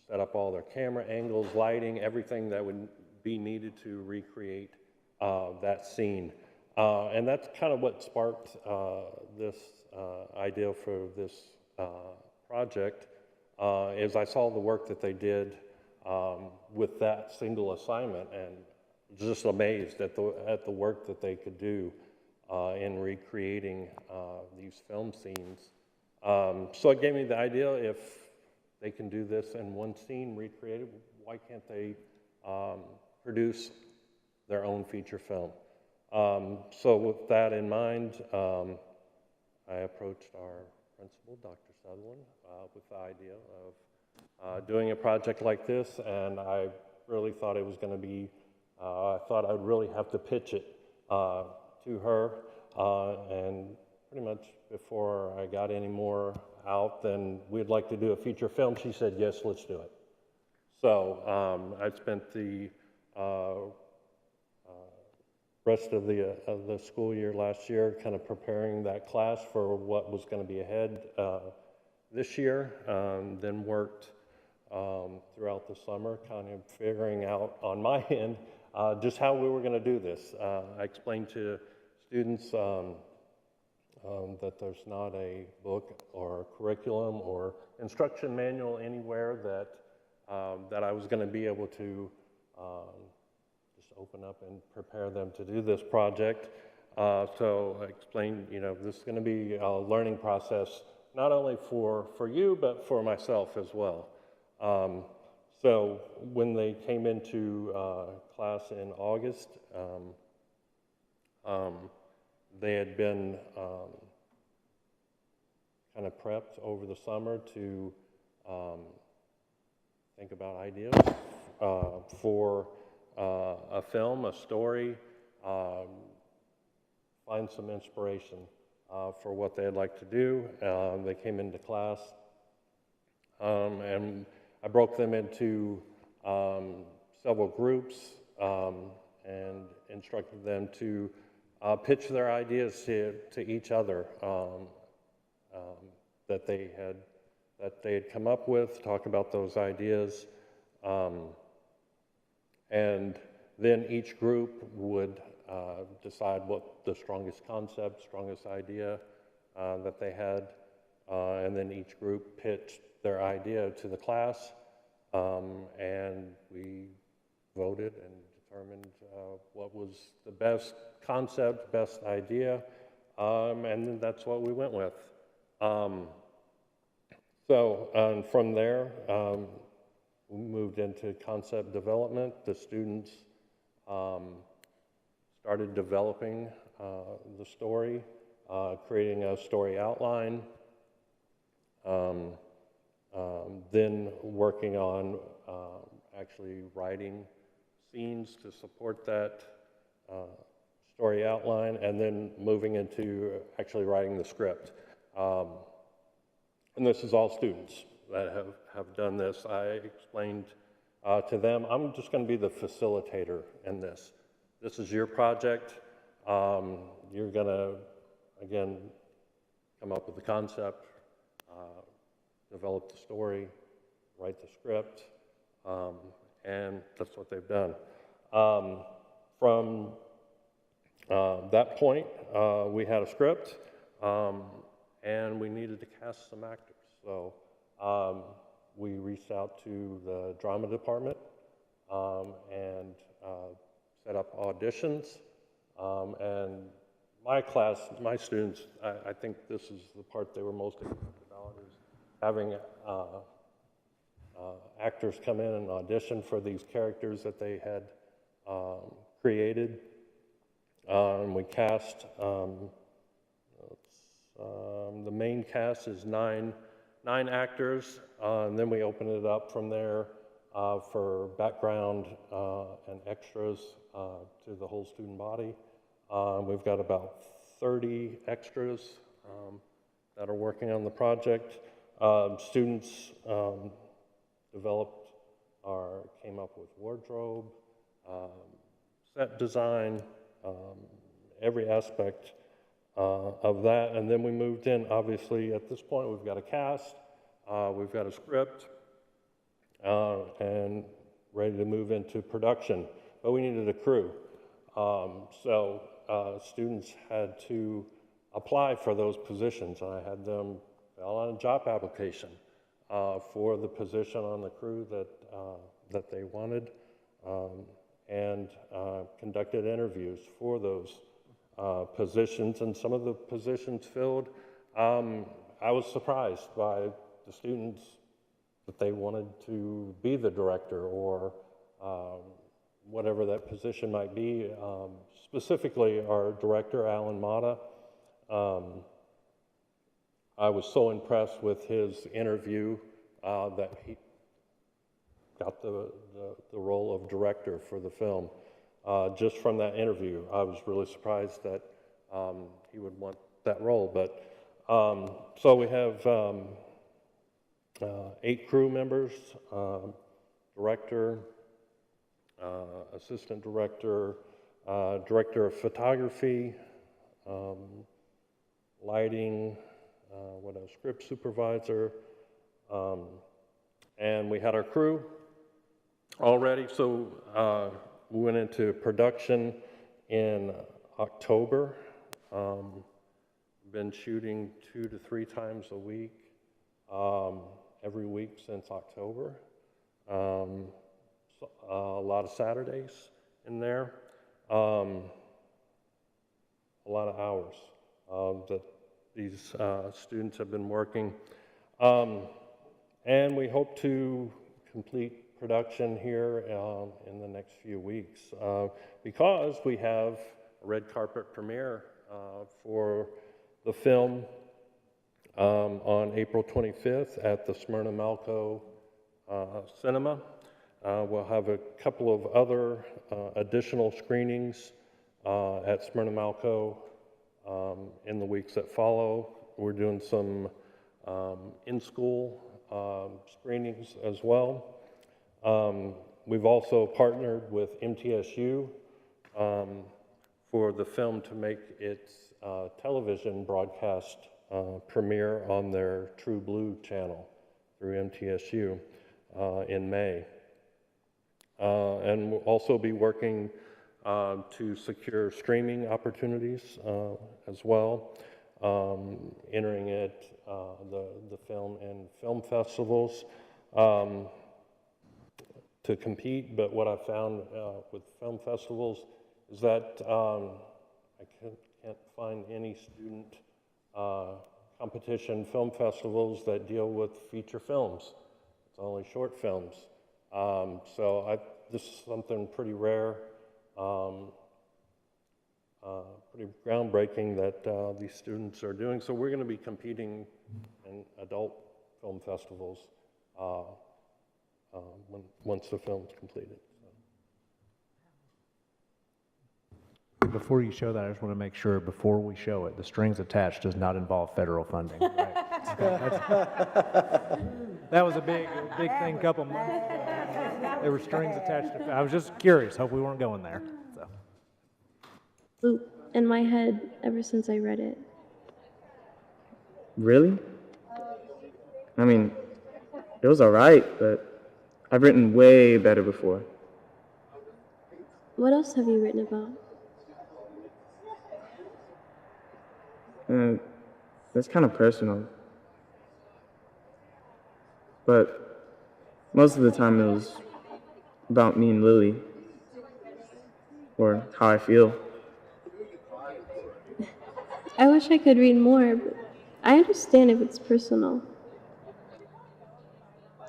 set up all their camera angles, lighting, everything that would be needed to recreate that scene. And that's kind of what sparked this idea for this project, is I saw the work that they did with that single assignment, and just amazed at the work that they could do in recreating these film scenes. So it gave me the idea, if they can do this in one scene, recreate it. Why can't they produce their own feature film? So with that in mind, I approached our principal, Dr. Sutherland, with the idea of doing a project like this, and I really thought it was going to be, I thought I'd really have to pitch it to her, and pretty much before I got any more out than we'd like to do a feature film, she said, yes, let's do it. So I spent the rest of the school year last year kind of preparing that class for what was going to be ahead this year, then worked throughout the summer kind of figuring out on my end just how we were going to do this. I explained to students that there's not a book or curriculum or instruction manual anywhere that I was going to be able to just open up and prepare them to do this project. So I explained, you know, this is going to be a learning process, not only for you, but for myself as well. So when they came into class in August, they had been kind of prepped over the summer to think about ideas for a film, a story, find some inspiration for what they'd like to do. They came into class, and I broke them into several groups and instructed them to pitch their ideas to each other that they had come up with, talk about those ideas, and then each group would decide what the strongest concept, strongest idea that they had, and then each group pitched their idea to the class, and we voted and determined what was the best concept, best idea, and that's what we went with. So from there, we moved into concept development. The students started developing the story, creating a story outline, then working on actually writing scenes to support that story outline, and then moving into actually writing the script. And this is all students that have done this. I explained to them, I'm just going to be the facilitator in this. This is your project. You're going to, again, come up with the concept, develop the story, write the script, and that's what they've done. From that point, we had a script, and we needed to cast some actors. So we reached out to the drama department and set up auditions. And my class, my students, I think this is the part they were most excited about, is having actors come in and audition for these characters that they had created. We cast, the main cast is nine actors, and then we open it up from there for background and extras to the whole student body. We've got about 30 extras that are working on the project. Students came up with wardrobe, set design, every aspect of that, and then we moved in. Obviously, at this point, we've got a cast, we've got a script, and ready to move into production, but we needed a crew. So students had to apply for those positions, and I had them fill out a job application for the position on the crew that they wanted, and conducted interviews for those positions, and some of the positions filled. I was surprised by the students that they wanted to be the director or whatever that position might be. Specifically, our director, Alan Mata, I was so impressed with his interview that he got the role of director for the film. Just from that interview, I was really surprised that he would want that role. But so we have 8 crew members, director, assistant director, director of photography, lighting, what else? Script supervisor, and we had our crew all ready. So we went into production in October. Been shooting 2 to 3 times a week, every week since October. So, a lot of Saturdays in there. A lot of hours that these students have been working. And we hope to complete production here in the next few weeks because we have a red carpet premiere for the film on April 25th at the Smyrna Malco Cinema. We'll have a couple of other additional screenings at Smyrna Malco in the weeks that follow. We're doing some in-school screenings as well. We've also partnered with MTSU for the film to make its television broadcast premiere on their True Blue channel through MTSU in May. And we'll also be working to secure streaming opportunities as well, entering it, the film in film festivals to compete. But what I found with film festivals is that I can't find any student competition film festivals that deal with feature films. It's only short films. So this is something pretty rare, pretty groundbreaking that these students are doing. So we're going to be competing in adult film festivals once the film's completed. Before you show that, I just want to make sure before we show it, the strings attached does not involve federal funding. Right? That was a big thing a couple months ago. There were strings attached to. I was just curious. Hope we weren't going there. So. Loop in my head ever since I read it. Really? I mean, it was all right, but I've written way better before. What else have you written about? That's kind of personal. But most of the time it was about me and Lily, or how I feel. I wish I could read more, but I understand if it's personal.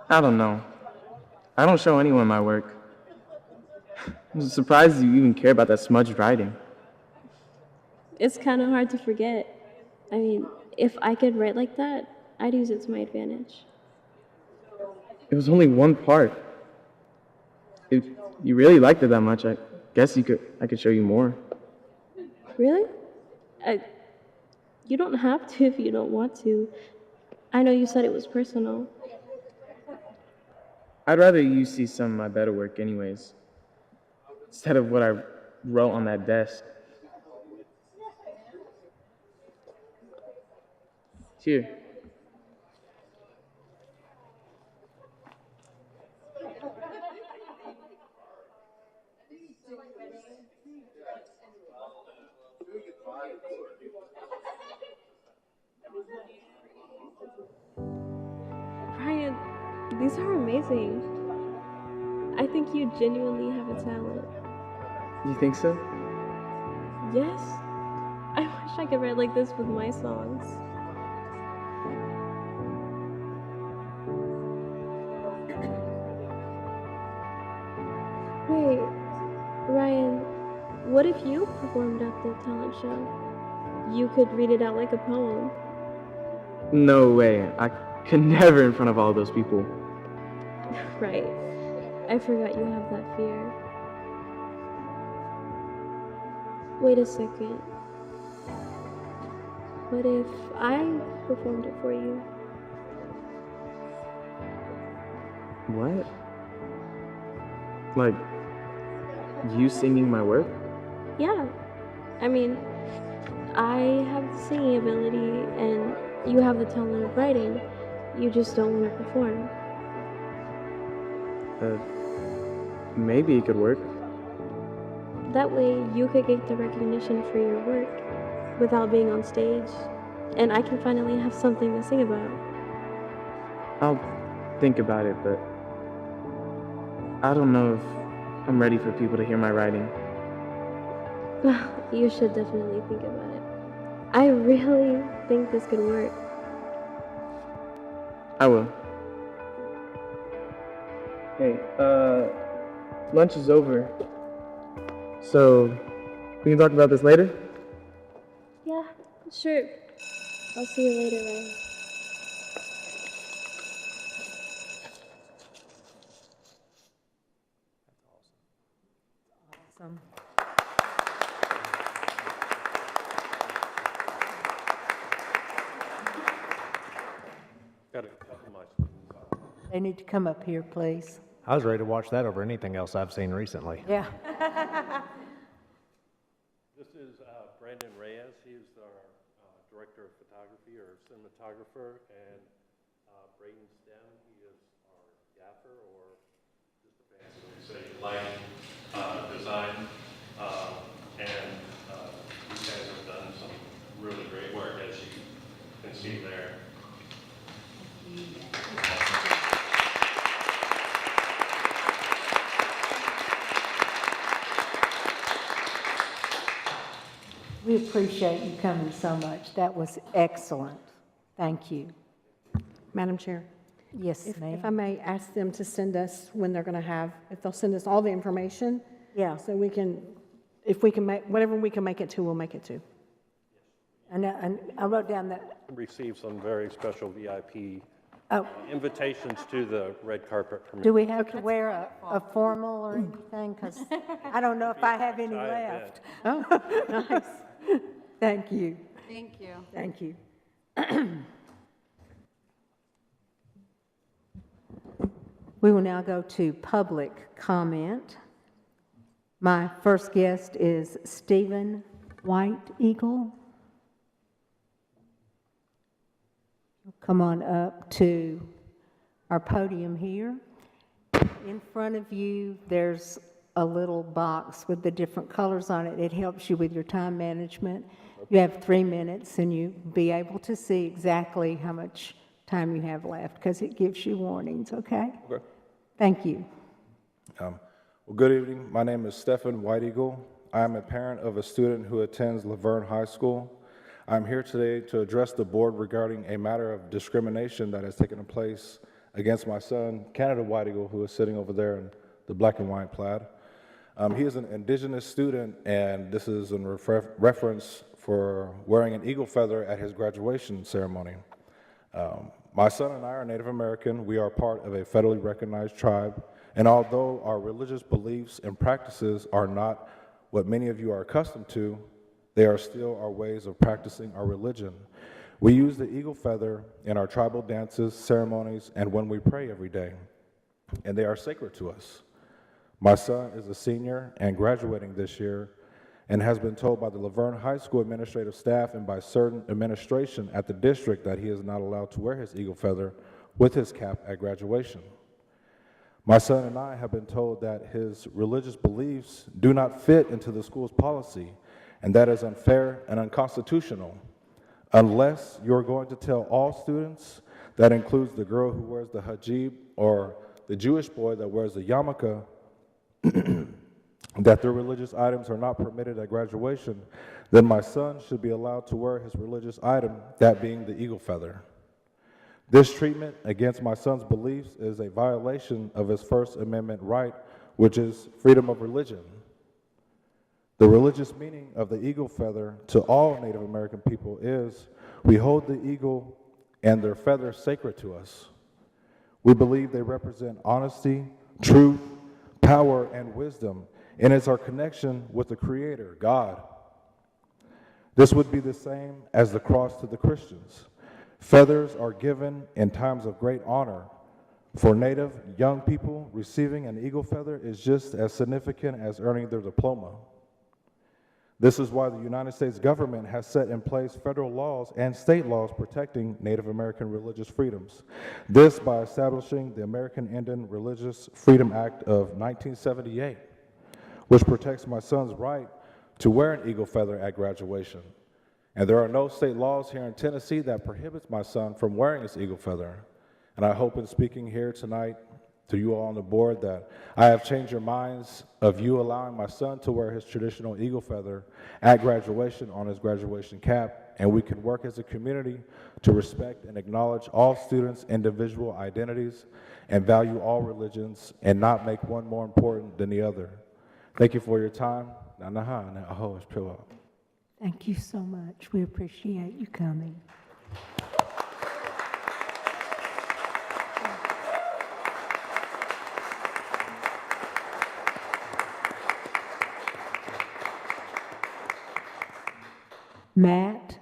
I don't know. I don't show anyone my work. I'm surprised you even care about that smudged writing. It's kind of hard to forget. I mean, if I could write like that, I'd use it to my advantage. It was only one part. If you really liked it that much, I guess I could show you more. Really? You don't have to if you don't want to. I know you said it was personal. I'd rather you see some of my better work anyways, instead of what I wrote on that desk. Here. Brian, these are amazing. I think you genuinely have a talent. You think so? Yes. I wish I could write like this with my songs. What if you performed at the talent show? You could read it out like a poem. No way. I could never in front of all those people. Right. I forgot you have that fear. Wait a second. What if I performed it for you? What? Like, you singing my work? Yeah. I mean, I have the singing ability and you have the talent of writing. You just don't want to perform. Maybe it could work. That way you could get the recognition for your work without being on stage. And I can finally have something to sing about. I'll think about it, but I don't know if I'm ready for people to hear my writing. You should definitely think about it. I really think this could work. I will. Hey, lunch is over. So, we can talk about this later? Yeah, sure. I'll see you later, Ryan. Awesome. Got a couple of my students out. They need to come up here, please. I was ready to watch that over anything else I've seen recently. Yeah. This is Brandon Reyes. He's our director of photography or cinematographer, and Braden Stem. He is our gaffer, or just a fancy way to say light design. And these guys have done some really great work, as you can see there. We appreciate you coming so much. That was excellent. Thank you. Madam Chair, Yes, if ma'am. I may ask them to send us when they're going to have, if they'll send us all the information, Yeah. so we can, if we can make, whatever we can make it to, we'll make it to. And I wrote down that, Received some very special VIP oh, invitations to the red carpet. do we have to wear a formal or anything? Because I don't know if I have any left. Oh, nice. Thank you. Thank you. Thank you. We will now go to public comment. My first guest is Stephen White Eagle. Come on up to our podium here. In front of you, there's a little box with the different colors on it. It helps you with your time management. You have 3 minutes, and you'll be able to see exactly how much time you have left, because it gives you warnings, okay? Okay. Thank you. Well, good evening. My name is Stephen White Eagle. I am a parent of a student who attends Laverne High School. I'm here today to address the board regarding a matter of discrimination that has taken place against my son, Canada White Eagle, who is sitting over there in the black and white plaid. He is an indigenous student, and this is in reference for wearing an eagle feather at his graduation ceremony. My son and I are Native American. We are part of a federally recognized tribe, and although our religious beliefs and practices are not what many of you are accustomed to, they are still our ways of practicing our religion. We use the eagle feather in our tribal dances, ceremonies, and when we pray every day, and they are sacred to us. My son is a senior and graduating this year, and has been told by the Laverne High School administrative staff and by certain administration at the district that he is not allowed to wear his eagle feather with his cap at graduation. My son and I have been told that his religious beliefs do not fit into the school's policy, and that is unfair and unconstitutional. Unless you're going to tell all students, that includes the girl who wears the hijab or the Jewish boy that wears the yarmulke, that their religious items are not permitted at graduation, then my son should be allowed to wear his religious item, that being the eagle feather. This treatment against my son's beliefs is a violation of his First Amendment right, which is freedom of religion. The religious meaning of the eagle feather to all Native American people is we hold the eagle and their feathers sacred to us. We believe they represent honesty, truth, power, and wisdom, and it's our connection with the Creator, God. This would be the same as the cross to the Christians. Feathers are given in times of great honor. For Native young people, receiving an eagle feather is just as significant as earning their diploma. This is why the United States government has set in place federal laws and state laws protecting Native American religious freedoms. This by establishing the American Indian Religious Freedom Act of 1978, which protects my son's right to wear an eagle feather at graduation. And there are no state laws here in Tennessee that prohibits my son from wearing his eagle feather. And I hope in speaking here tonight to you all on the board that I have changed your minds of you allowing my son to wear his traditional eagle feather at graduation on his graduation cap, and we can work as a community to respect and acknowledge all students' individual identities and value all religions and not make one more important than the other. Thank you for your time. Thank you so much. We appreciate you coming. Matt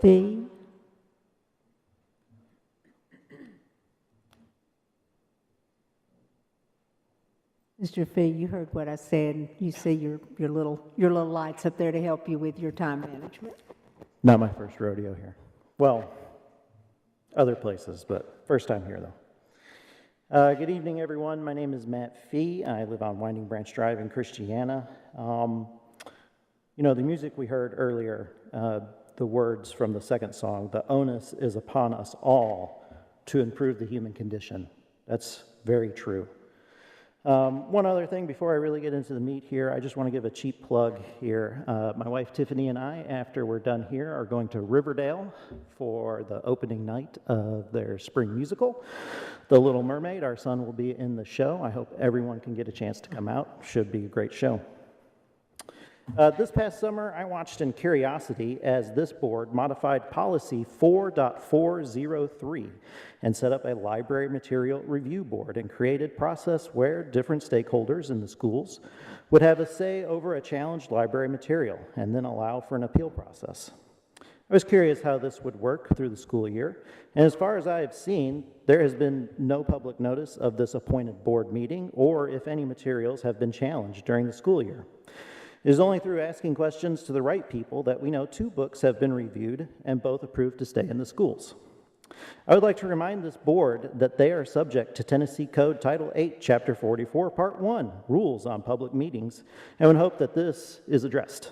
Fee. Mr. Fee, you heard what I said. You see your little lights up there to help you with your time management. Not my first rodeo here. Well, other places, but first time here though. Good evening, everyone. My name is Matt Fee. I live on Winding Branch Drive in Christiana. You know, the music we heard earlier, the words from the second song, the onus is upon us all to improve the human condition. That's very true. One other thing before I really get into the meat here, I just want to give a cheap plug here. My wife Tiffany and I, after we're done here, are going to Riverdale for the opening night of their spring musical, The Little Mermaid. Our son will be in the show. I hope everyone can get a chance to come out. Should be a great show. This past summer, I watched in curiosity as this board modified policy 4.403 and set up a library material review board and created a process where different stakeholders in the schools would have a say over a challenged library material and then allow for an appeal process. I was curious how this would work through the school year, and as far as I have seen, there has been no public notice of this appointed board meeting or if any materials have been challenged during the school year. It is only through asking questions to the right people that we know 2 books have been reviewed and both approved to stay in the schools. I would like to remind this board that they are subject to Tennessee Code Title 8, Chapter 44, Part 1, Rules on Public Meetings, and would hope that this is addressed.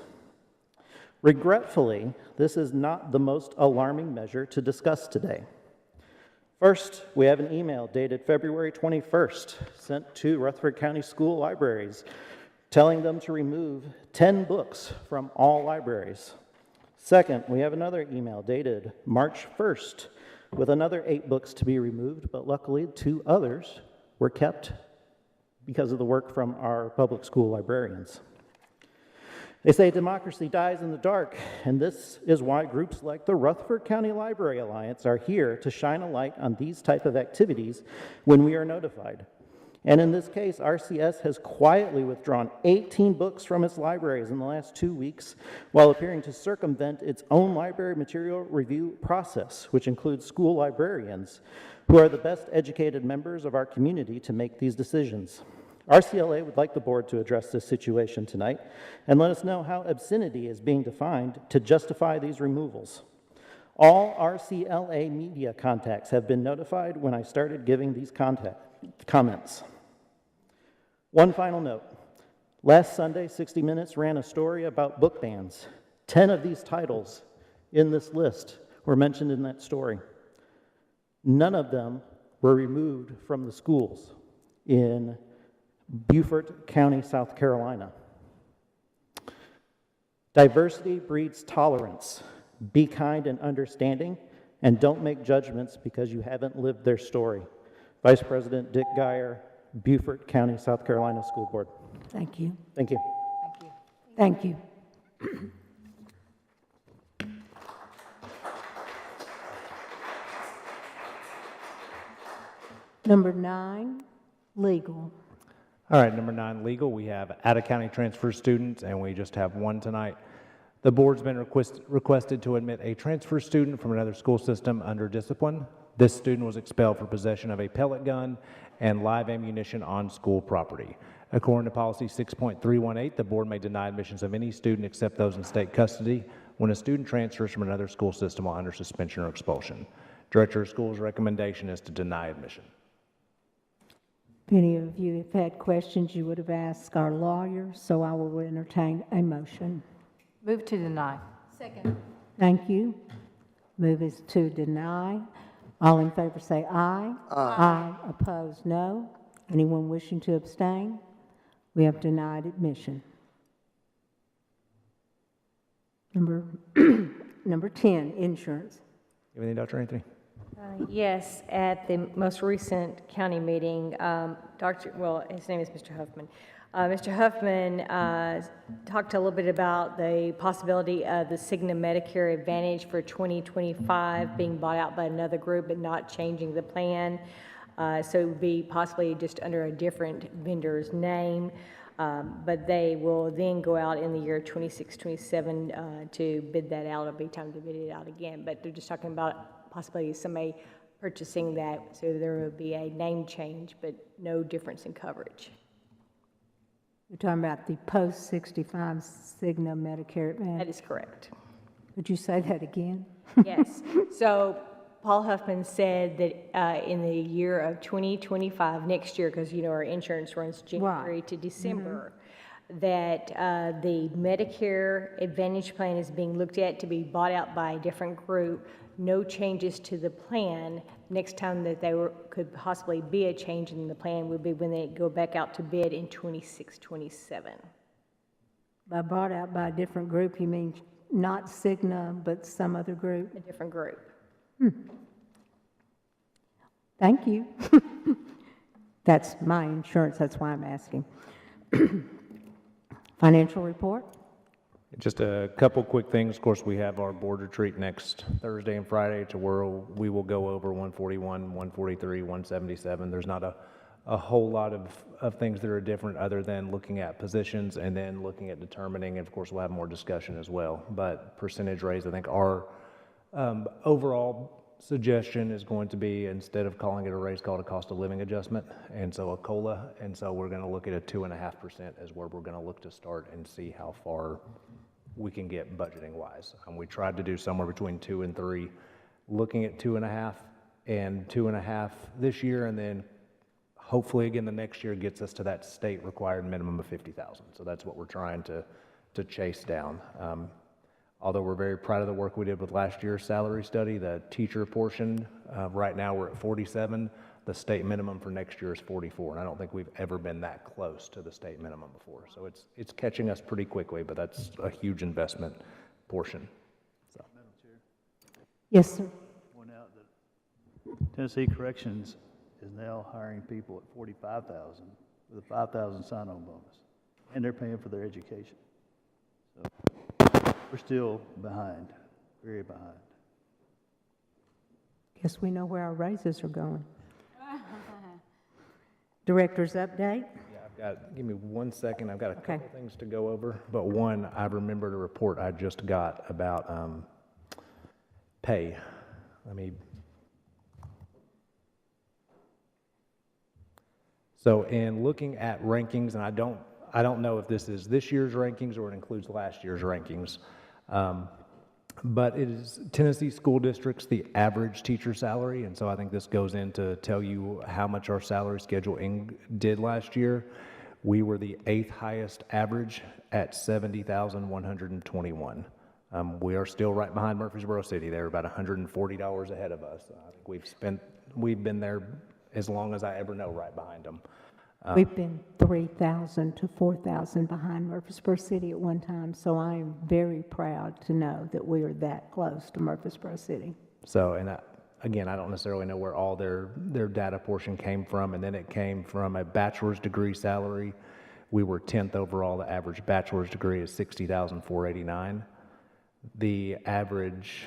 Regretfully, this is not the most alarming measure to discuss today. First, we have an email dated February 21st sent to Rutherford County School libraries telling them to remove 10 books from all libraries. Second, we have another email dated March 1st with another 8 books to be removed, but luckily 2 others were kept because of the work from our public school librarians. They say democracy dies in the dark, and this is why groups like the Rutherford County Library Alliance are here to shine a light on these type of activities when we are notified. And in this case, RCS has quietly withdrawn 18 books from its libraries in the last 2 weeks while appearing to circumvent its own library material review process, which includes school librarians, who are the best educated members of our community to make these decisions. RCLA would like the board to address this situation tonight and let us know how obscenity is being defined to justify these removals. All RCLA media contacts have been notified when I started giving these comments. One final note. Last Sunday, 60 Minutes ran a story about book bans. 10 of these titles in this list were mentioned in that story. None of them were removed from the schools in Beaufort County, South Carolina. Diversity breeds tolerance. Be kind and understanding, and don't make judgments because you haven't lived their story. Vice President Dick Geyer, Beaufort County, South Carolina School Board. Thank you. Thank you. Thank you. Number 9, legal. All right, number 9, legal. We have out-of-county transfer students, and we just have one tonight. The board's been requested to admit a transfer student from another school system under discipline. This student was expelled for possession of a pellet gun and live ammunition on school property. According to policy 6.318, the board may deny admissions of any student except those in state custody when a student transfers from another school system while under suspension or expulsion. Director of Schools' recommendation is to deny admission. If any of you have had questions, you would have asked our lawyer, so I will entertain a motion. Move to deny. Second. Thank you. Move is to deny. All in favor say aye. Aye. Opposed, no. Anyone wishing to abstain? We have denied admission. Number 10, insurance. You have anything, Dr. Anthony? Yes, at the most recent county meeting, his name is Mr. Huffman. Mr. Huffman talked a little bit about the possibility of the Cigna Medicare Advantage for 2025 being bought out by another group but not changing the plan. So it would be possibly just under a different vendor's name, but they will then go out in the year 26, 27 to bid that out. It'll be time to bid it out again, but they're just talking about possibly somebody purchasing that, so there will be a name change, but no difference in coverage. You're talking about the post-65 Cigna Medicare Advantage? That is correct. Would you say that again? Yes. So Paul Huffman said that in the year of 2025, next year, because our insurance runs January to December, that the Medicare Advantage plan is being looked at to be bought out by a different group. No changes to the plan. Next time that could possibly be a change in the plan would be when they go back out to bid in 26, 27. By bought out by a different group, you mean not Cigna, but some other group? A different group. Thank you. That's my insurance, that's why I'm asking. Financial report? Just a couple quick things. Of course, we have our board retreat next Thursday and Friday to where we will go over 141, 143, 177. There's not a whole lot of things that are different other than looking at positions and then looking at determining, and of course, we'll have more discussion as well. But percentage raise, I think our overall suggestion is going to be, instead of calling it a raise, call it a cost of living adjustment, and so a COLA. And so we're going to look at a 2.5% as where we're going to look to start and see how far we can get budgeting wise. We tried to do somewhere between 2 and 3, looking at 2.5 and 2.5 this year, and then hopefully again the next year gets us to that state required minimum of 50,000. So that's what we're trying to chase down. Although we're very proud of the work we did with last year's salary study, the teacher portion, right now we're at 47. The state minimum for next year is 44, and I don't think we've ever been that close to the state minimum before. So it's catching us pretty quickly, but that's a huge investment portion. So. Madam Chair. Yes, sir. Point out that Tennessee Corrections is now hiring people at $45,000 with a $5,000 sign-on bonus, and they're paying for their education. So we're still behind, very behind. Guess we know where our raises are going. Director's update? Yeah, give me 1 second. I've got a couple things to go over, but one, I remembered a report I just got about pay. So in looking at rankings, and I don't know if this is this year's rankings or it includes last year's rankings, but it is Tennessee school districts, the average teacher salary, and so I think this goes in to tell you how much our salary schedule did last year. We were the 8th highest average at $70,121. We are still right behind Murfreesboro City. They're about $140 ahead of us. I think we've been there as long as I ever know, right behind them. We've been 3,000 to 4,000 behind Murfreesboro City at one time, so I am very proud to know that we are that close to Murfreesboro City. So, and again, I don't necessarily know where all their data portion came from, and then it came from a bachelor's degree salary, We were 10th overall. The average bachelor's degree is $60,489. The average,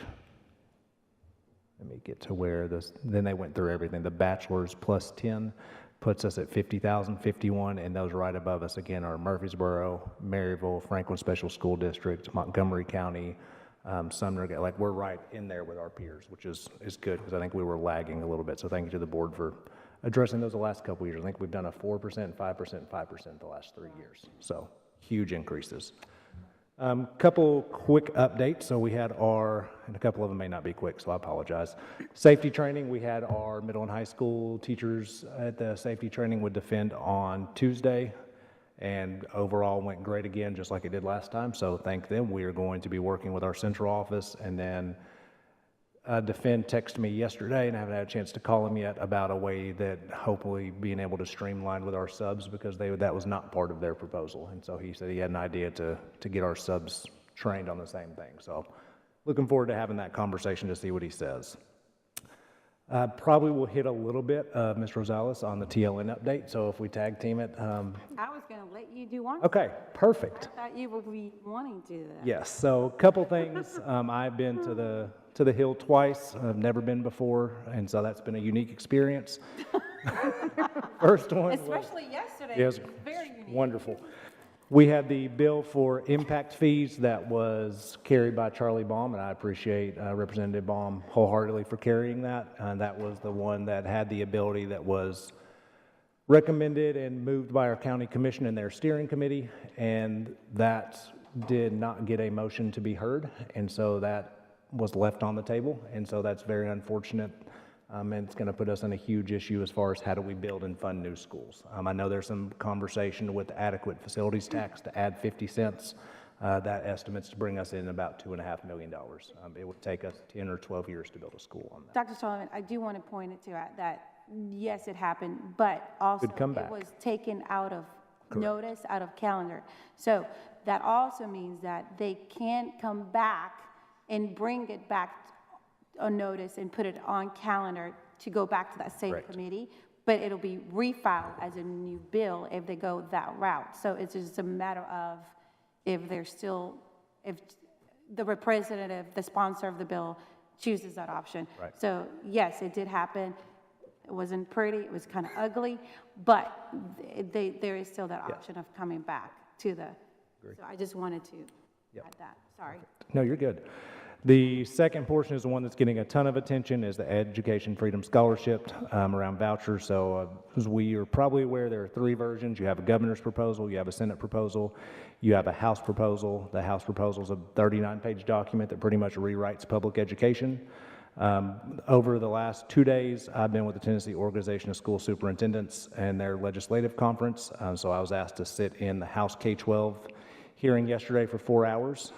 let me get to where this, then they went through everything. The bachelor's plus 10 puts us at $50,051, and those right above us again are Murfreesboro, Maryville, Franklin Special School District, Montgomery County, Sumner. Like, we're right in there with our peers, which is good, because I think we were lagging a little bit. So thank you to the board for addressing those the last couple of years. I think we've done a 4%, 5%, 5% the last 3 years. So huge increases. Couple quick updates. So we had our, and a couple of them may not be quick, so I apologize. Safety training, we had our middle and high school teachers at the safety training would defend on Tuesday, and overall went great again, just like it did last time. So thank them. We are going to be working with our central office, and then Defend texted me yesterday, and I haven't had a chance to call him yet, about a way that hopefully being able to streamline with our subs, because that was not part of their proposal. And so he said he had an idea to get our subs trained on the same thing. So looking forward to having that conversation to see what he says. Probably will hit a little bit of Ms. Rosales on the TLN update. So if we tag team it. I was going to let you do one. Okay, perfect. I thought you would be wanting to do that. Yes, so a couple things. I've been to the Hill twice. I've never been before, and so that's been a unique experience. First one, especially yesterday. Yes, very unique. Wonderful. We had the bill for impact fees that was carried by Charlie Baum, and I appreciate Representative Baum wholeheartedly for carrying that. That was the one that had the ability that was recommended and moved by our county commission and their steering committee, and that did not get a motion to be heard, and so that was left on the table, and so that's very unfortunate, and it's going to put us in a huge issue as far as how do we build and fund new schools. I know there's some conversation with the adequate facilities tax to add 50 cents. That estimates to bring us in about $2.5 million. It would take us 10 or 12 years to build a school on that. Dr. Sullivan, I do want to point it to that, yes, it happened, but also it was taken out of notice, out of calendar. So that also means that they can't come back and bring it back on notice and put it on calendar to go back to that same committee, but it'll be refiled as a new bill if they go that route. So it's just a matter of if the representative, the sponsor of the bill, chooses that option. Right. So yes, it did happen. It wasn't pretty, it was kind of ugly, but there is still that option of coming back to the, so I just wanted to add that, sorry. No, you're good. The second portion is the one that's getting a ton of attention, is the Education Freedom Scholarship around vouchers. So as we are probably aware, there are 3 versions. You have a governor's proposal, you have a Senate proposal, you have a House proposal. The House proposal is a 39-page document that pretty much rewrites public education. Over the last 2 days, I've been with the Tennessee Organization of School Superintendents and their legislative conference. So I was asked to sit in the House K-12 hearing yesterday for 4 hours.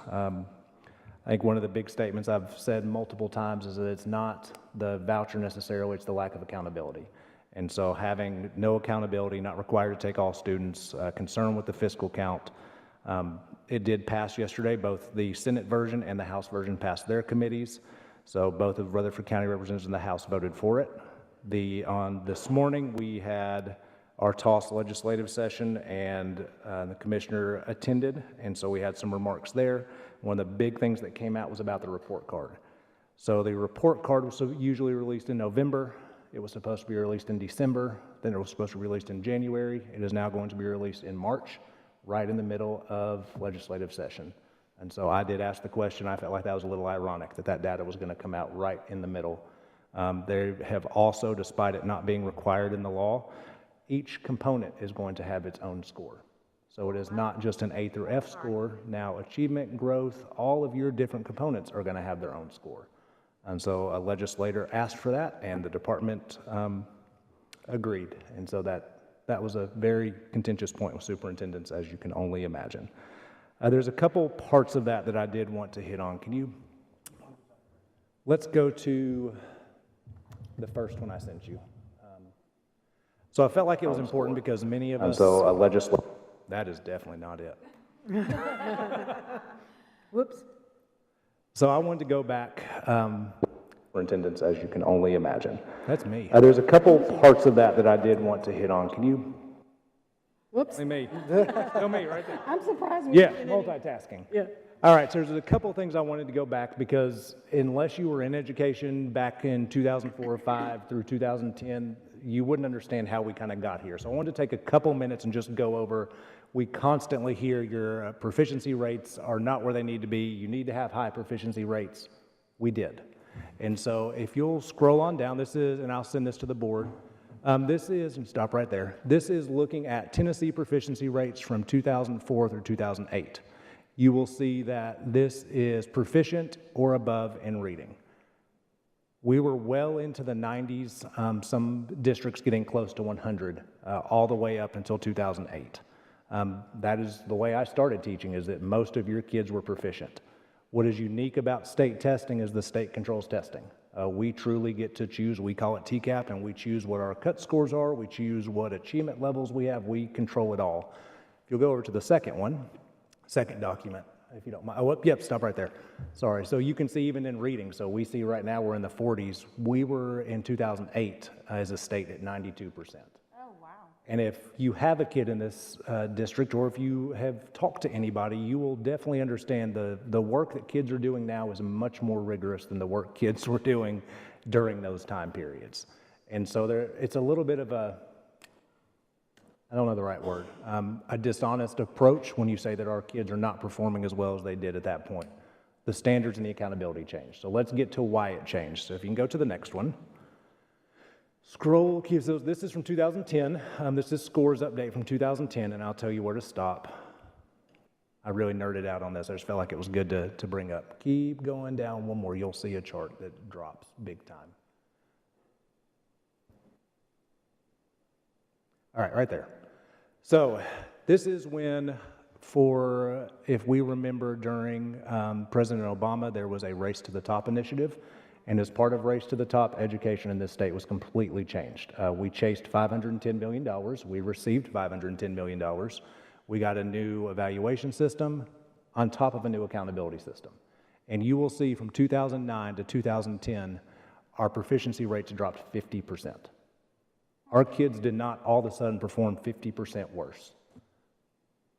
I think one of the big statements I've said multiple times is that it's not the voucher necessarily, it's the lack of accountability. And so having no accountability, not required to take all students, concern with the fiscal count. It did pass yesterday. Both the Senate version and the House version passed their committees. So both of Rutherford County representatives in the House voted for it. This morning we had our TOSS legislative session, and the commissioner attended, and so we had some remarks there. One of the big things that came out was about the report card. So the report card was usually released in November. It was supposed to be released in December. Then it was supposed to be released in January. It is now going to be released in March, right in the middle of legislative session. And so I did ask the question. I felt like that was a little ironic that data was going to come out right in the middle. They have also, despite it not being required in the law, each component is going to have its own score. So it is not just an A through F score. Now achievement, growth, all of your different components are going to have their own score. And so a legislator asked for that, and the department agreed. And so that was a very contentious point with superintendents, as you can only imagine. There's a couple parts of that I did want to hit on. Let's go to the first one I sent you. So I felt like it was important because many of us... So a legislator... That is definitely not it. Whoops. So I wanted to go back... Superintendents, as you can only imagine. That's me. There's a couple parts of that I did want to hit on. Whoops. Me. Still me, right there. I'm surprised we Yeah, didn't get any- multitasking. Yeah. All right, so there's a couple of things I wanted to go back because unless you were in education back in 2004 or 5 through 2010, you wouldn't understand how we kind of got here. So I wanted to take a couple minutes and just go over, we constantly hear your proficiency rates are not where they need to be. You need to have high proficiency rates. We did. And so if you'll scroll on down, this is, and I'll send this to the board. This is, and stop right there. This is looking at Tennessee proficiency rates from 2004 through 2008. You will see that this is proficient or above in reading. We were well into the 90s, some districts getting close to 100, all the way up until 2008. That is the way I started teaching, is that most of your kids were proficient. What is unique about state testing is the state controls testing. We truly get to choose, we call it TCAP, and we choose what our cut scores are, we choose what achievement levels we have, we control it all. If you'll go over to the second one, second document, if you don't mind. Oh, yep, stop right there. Sorry. So you can see even in reading, so we see right now we're in the 40s. We were in 2008 as a state at 92%. Oh, wow. And if you have a kid in this district, or if you have talked to anybody, you will definitely understand the work that kids are doing now is much more rigorous than the work kids were doing during those time periods. And so it's a little bit of a, I don't know the right word, a dishonest approach when you say that our kids are not performing as well as they did at that point. The standards and the accountability changed. So let's get to why it changed. So if you can go to the next one. Scroll keeps those, this is from 2010. This is scores update from 2010, and I'll tell you where to stop. I really nerded out on this. I just felt like it was good to bring up. Keep going down one more. You'll see a chart that drops big time. All right, right there. So this is when, if we remember during President Obama, there was a Race to the Top initiative. And as part of Race to the Top, education in this state was completely changed. We chased $510 million. We received $510 million. We got a new evaluation system on top of a new accountability system. And you will see from 2009 to 2010, our proficiency rates dropped 50%. Our kids did not all of a sudden perform 50% worse.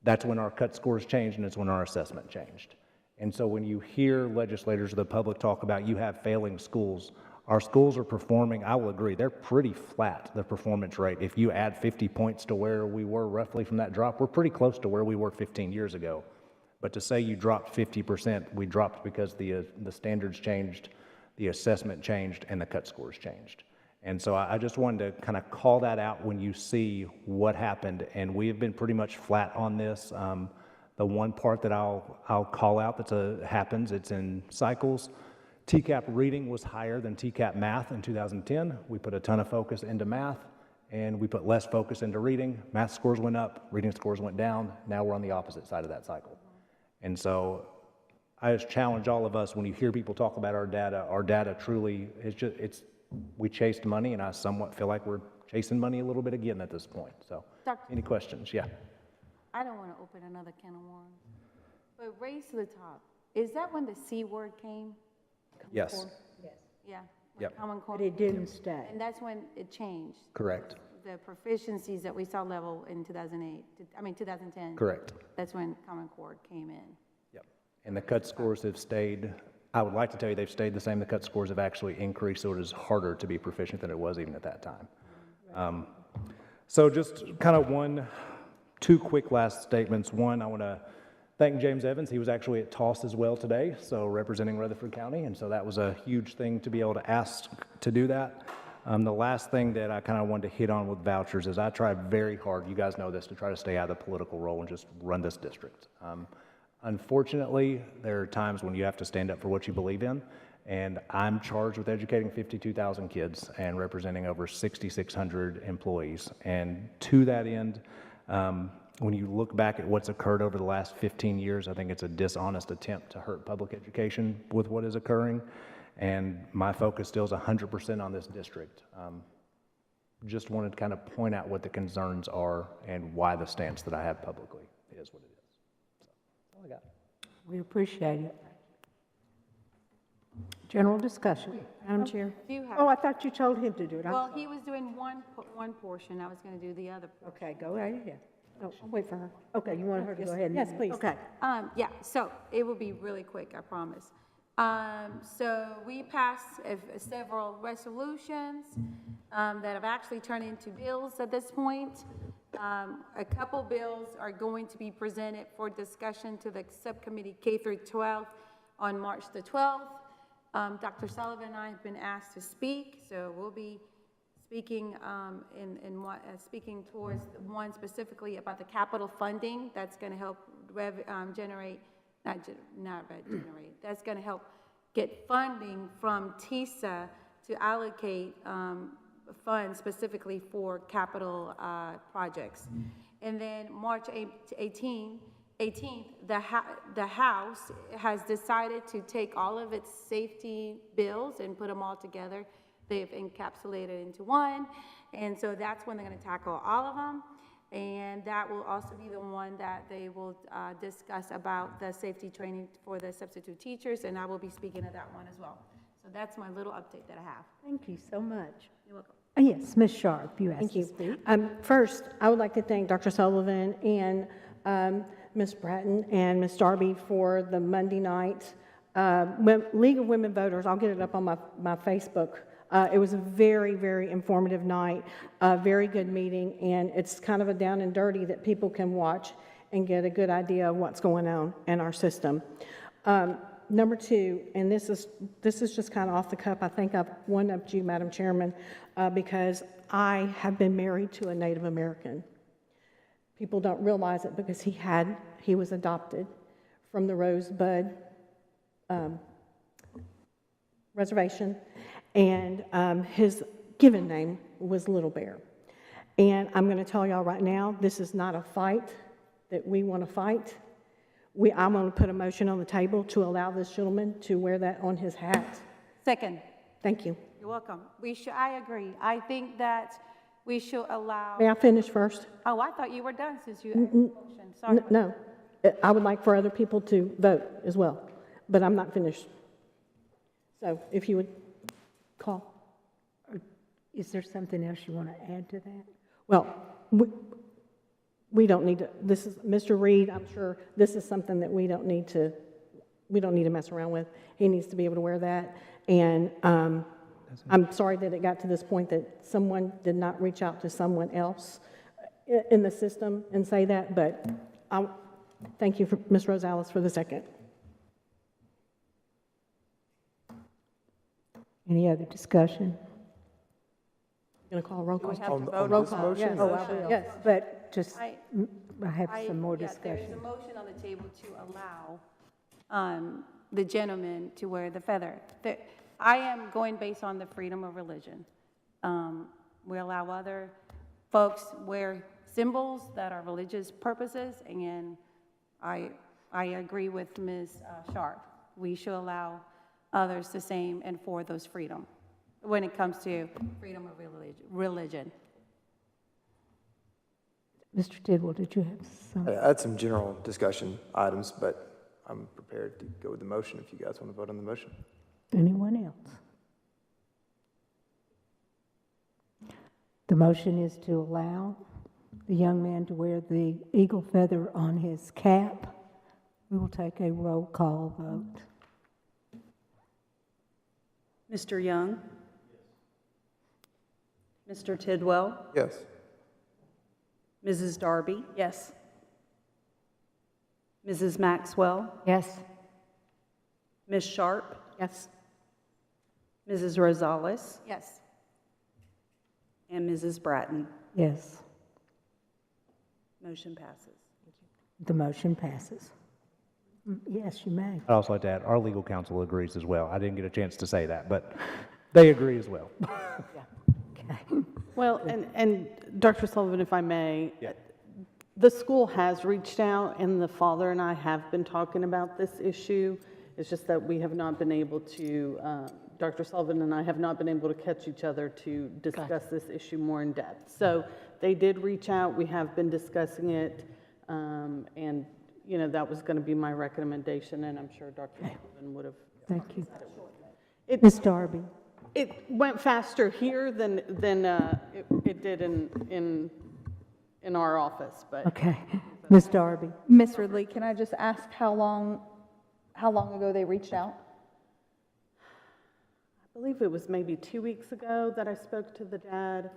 That's when our cut scores changed, and it's when our assessment changed. And so when you hear legislators or the public talk about you have failing schools, our schools are performing, I will agree, they're pretty flat, the performance rate. If you add 50 points to where we were roughly from that drop, we're pretty close to where we were 15 years ago. But to say you dropped 50%, we dropped because the standards changed, the assessment changed, and the cut scores changed. And so I just wanted to kind of call that out when you see what happened. And we have been pretty much flat on this. The one part that I'll call out that happens, it's in cycles. TCAP reading was higher than TCAP math in 2010. We put a ton of focus into math, and we put less focus into reading. Math scores went up, reading scores went down. Now we're on the opposite side of that cycle. And so I just challenge all of us, when you hear people talk about our data truly is just, we chased money, and I somewhat feel like we're chasing money a little bit again at this point. So, any questions? Yeah. I don't want to open another can of worms, but Race to the Top, is that when the C word came? Yes. Yes. Yeah. Yep. Common Core. But it didn't stay. And that's when it changed. Correct. The proficiencies that we saw level in 2010. Correct. That's when Common Core came in. Yep. And the cut scores have stayed, I would like to tell you they've stayed the same. The cut scores have actually increased, so it is harder to be proficient than it was even at that time. So just kind of two quick last statements. One, I want to thank James Evans. He was actually at TOSS as well today, so representing Rutherford County, and so that was a huge thing to be able to ask to do that. The last thing that I kind of wanted to hit on with vouchers is I try very hard, you guys know this, to try to stay out of the political role and just run this district. Unfortunately, there are times when you have to stand up for what you believe in, and I'm charged with educating 52,000 kids and representing over 6,600 employees. And to that end, when you look back at what's occurred over the last 15 years, I think it's a dishonest attempt to hurt public education with what is occurring. And my focus still is 100% on this district. Just wanted to kind of point out what the concerns are and why the stance that I have publicly is what it is. So that's all I got. We appreciate it. General discussion. Madam Chair. Oh, I thought you told him to do it. Well, he was doing one portion. I was going to do the other portion. Okay, go right ahead. Oh, I'll wait for her. Okay, you want her to go ahead? Yes, please. Okay. Yeah, so it will be really quick, I promise. So we passed several resolutions that have actually turned into bills at this point. A couple bills are going to be presented for discussion to the subcommittee K through 12 on March the 12th. Dr. Sullivan and I have been asked to speak, so we'll be speaking speaking towards one specifically about the capital funding that's going to help generate, that's going to help get funding from TISA to allocate funds specifically for capital projects. And then March 18th, the House has decided to take all of its safety bills and put them all together. They've encapsulated into one, and so that's when they're going to tackle all of them. And that will also be the one that they will discuss about the safety training for the substitute teachers, and I will be speaking at that one as well. So that's my little update that I have. Thank you so much. You're welcome. Yes, Ms. Sharp, you asked Thank to you. speak. First, I would like to thank Dr. Sullivan and Ms. Bratton and Ms. Darby for the Monday night League of Women Voters. I'll get it up on my Facebook. It was a very, very informative night, a very good meeting, and it's kind of a down and dirty that people can watch and get a good idea of what's going on in our system. Number two, and this is just kind of off the cuff, I think I've one-upped you, Madam Chairman, because I have been married to a Native American. People don't realize it because he was adopted from the Rosebud Reservation, and his given name was Little Bear. And I'm going to tell y'all right now, this is not a fight that we want to fight. I'm going to put a motion on the table to allow this gentleman to wear that on his hat. Second. Thank you. You're welcome. I agree. I think that we should allow. May I finish first? Oh, I thought you were done since you asked the motion. Sorry. No, I would like for other people to vote as well, but I'm not finished. So if you would call. Is there something else you want to add to that? Well, we don't need to, this is, Mr. Reed, I'm sure this is something that we don't need to mess around with. He needs to be able to wear that. And I'm sorry that it got to this point that someone did not reach out to someone else in the system and say that, but thank you, Ms. Rosales, for the second. Any other discussion? Going to call a roll call? We have to vote Roll on call, this yes. Oh, I will. Yes. But just, I have some more There's discussion. a motion on the table to allow the gentleman to wear the feather. I am going based on the freedom of religion. We allow other folks wear symbols that are religious purposes, and I agree with Ms. Sharp. We should allow others the same and for those freedom when it comes to freedom of religion. Mr. Tidwell, did you have some? I had some general discussion items, but I'm prepared to go with the motion if you guys want to vote on the motion. Anyone else? The motion is to allow the young man to wear the eagle feather on his cap. We will take a roll call vote. Mr. Young? Mr. Tidwell? Yes. Mrs. Darby? Yes. Mrs. Maxwell? Yes. Ms. Sharp? Yes. Mrs. Rosales? Yes. And Mrs. Bratton? Yes. Motion passes. The motion passes. Yes, you may. I'd also like to add, our legal counsel agrees as well. I didn't get a chance to say that, but they agree as well. Well, and Dr. Sullivan, if I may, the school has reached out, and the father and I have been talking about this issue. It's just that we have not been able to, Dr. Sullivan and I have not been able to catch each other to discuss this issue more in depth. So they did reach out. We have been discussing it, and you know, that was going to be my recommendation, and I'm sure Dr. Sullivan would have. Thank you. Ms. Darby. It went faster here than it did in in our office, but. Okay. Ms. Darby? Ms. Ridley, can I just ask how long ago they reached out? I believe it was maybe 2 weeks ago that I spoke to the dad,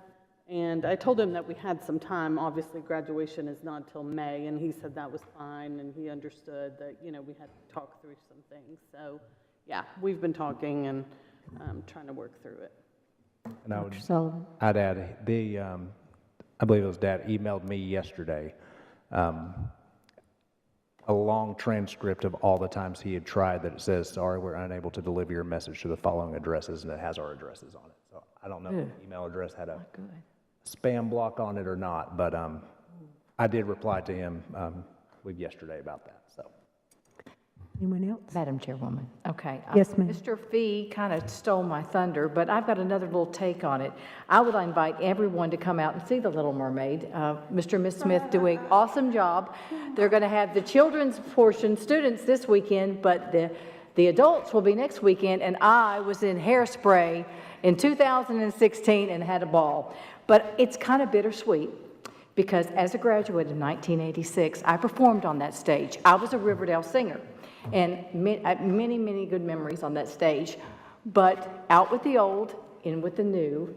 and I told him that we had some time. Obviously, graduation is not until May, and he said that was fine, and he understood that, you know, we had to talk through some things. So, yeah, we've been talking and trying to work through it. And Dr. Sullivan? I'd add, I believe his dad emailed me yesterday, a long transcript of all the times he had tried that it says, sorry, we're unable to deliver your message to the following addresses, and it has our addresses on it. So I don't know if the email address had a spam block on it or not, but I did reply to him yesterday about that. So. Anyone else? Madam Chairwoman, okay. Yes, ma'am. Mr. Fee kind of stole my thunder, but I've got another little take on it. I would invite everyone to come out and see The Little Mermaid. Mr. and Ms. Smith do an awesome job. They're going to have the children's portion, students this weekend, but the adults will be next weekend, and I was in Hairspray in 2016 and had a ball. But it's kind of bittersweet, because as a graduate in 1986, I performed on that stage. I was a Riverdale singer. And many, many good memories on that stage. But out with the old, in with the new.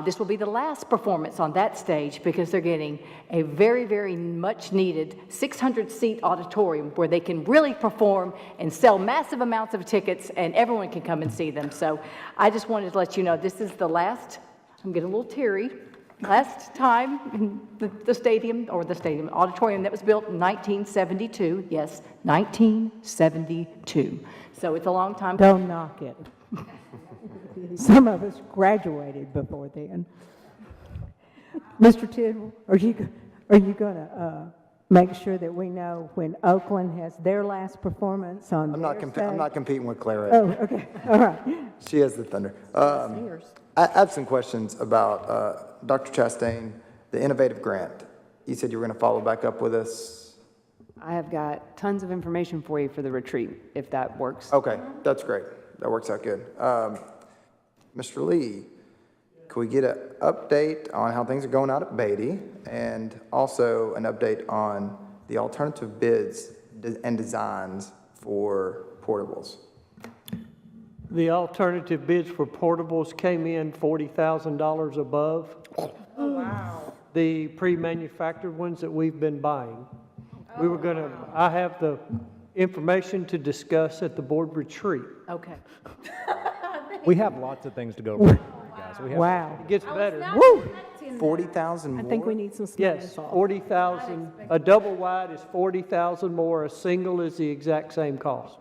This will be the last performance on that stage because they're getting a very, very much needed 600-seat auditorium where they can really perform and sell massive amounts of tickets and everyone can come and see them. So I just wanted to let you know this is the last, I'm getting a little teary, last time in the stadium, or the stadium auditorium that was built in 1972. Yes, 1972. So it's a long time. Don't knock it. Some of us graduated before then. Mr. Tidwell, are you going to make sure that we know when Oakland has their last performance on I'm their not stage? competing with Claret. Oh, okay. All right. She has the thunder. I have some questions about Dr. Chastain, the innovative grant. You said you were going to follow back up with us. I have got tons of information for you for the retreat, if that works. Okay, that's great. That works out good. Mr. Lee, can we get an update on how things are going out at Beatty, and also an update on the alternative bids and designs for portables? The alternative bids for portables came in $40,000 above. Oh, wow. The pre-manufactured ones that we've been buying. We were gonna, I have the information to discuss at the board retreat. Okay. We have lots of things to go over, guys. We have Wow. It gets better. Woo! 40,000 more? I think we need some Smyrna Yes, salt. 40,000. A double wide is 40,000 more. A single is the exact same cost.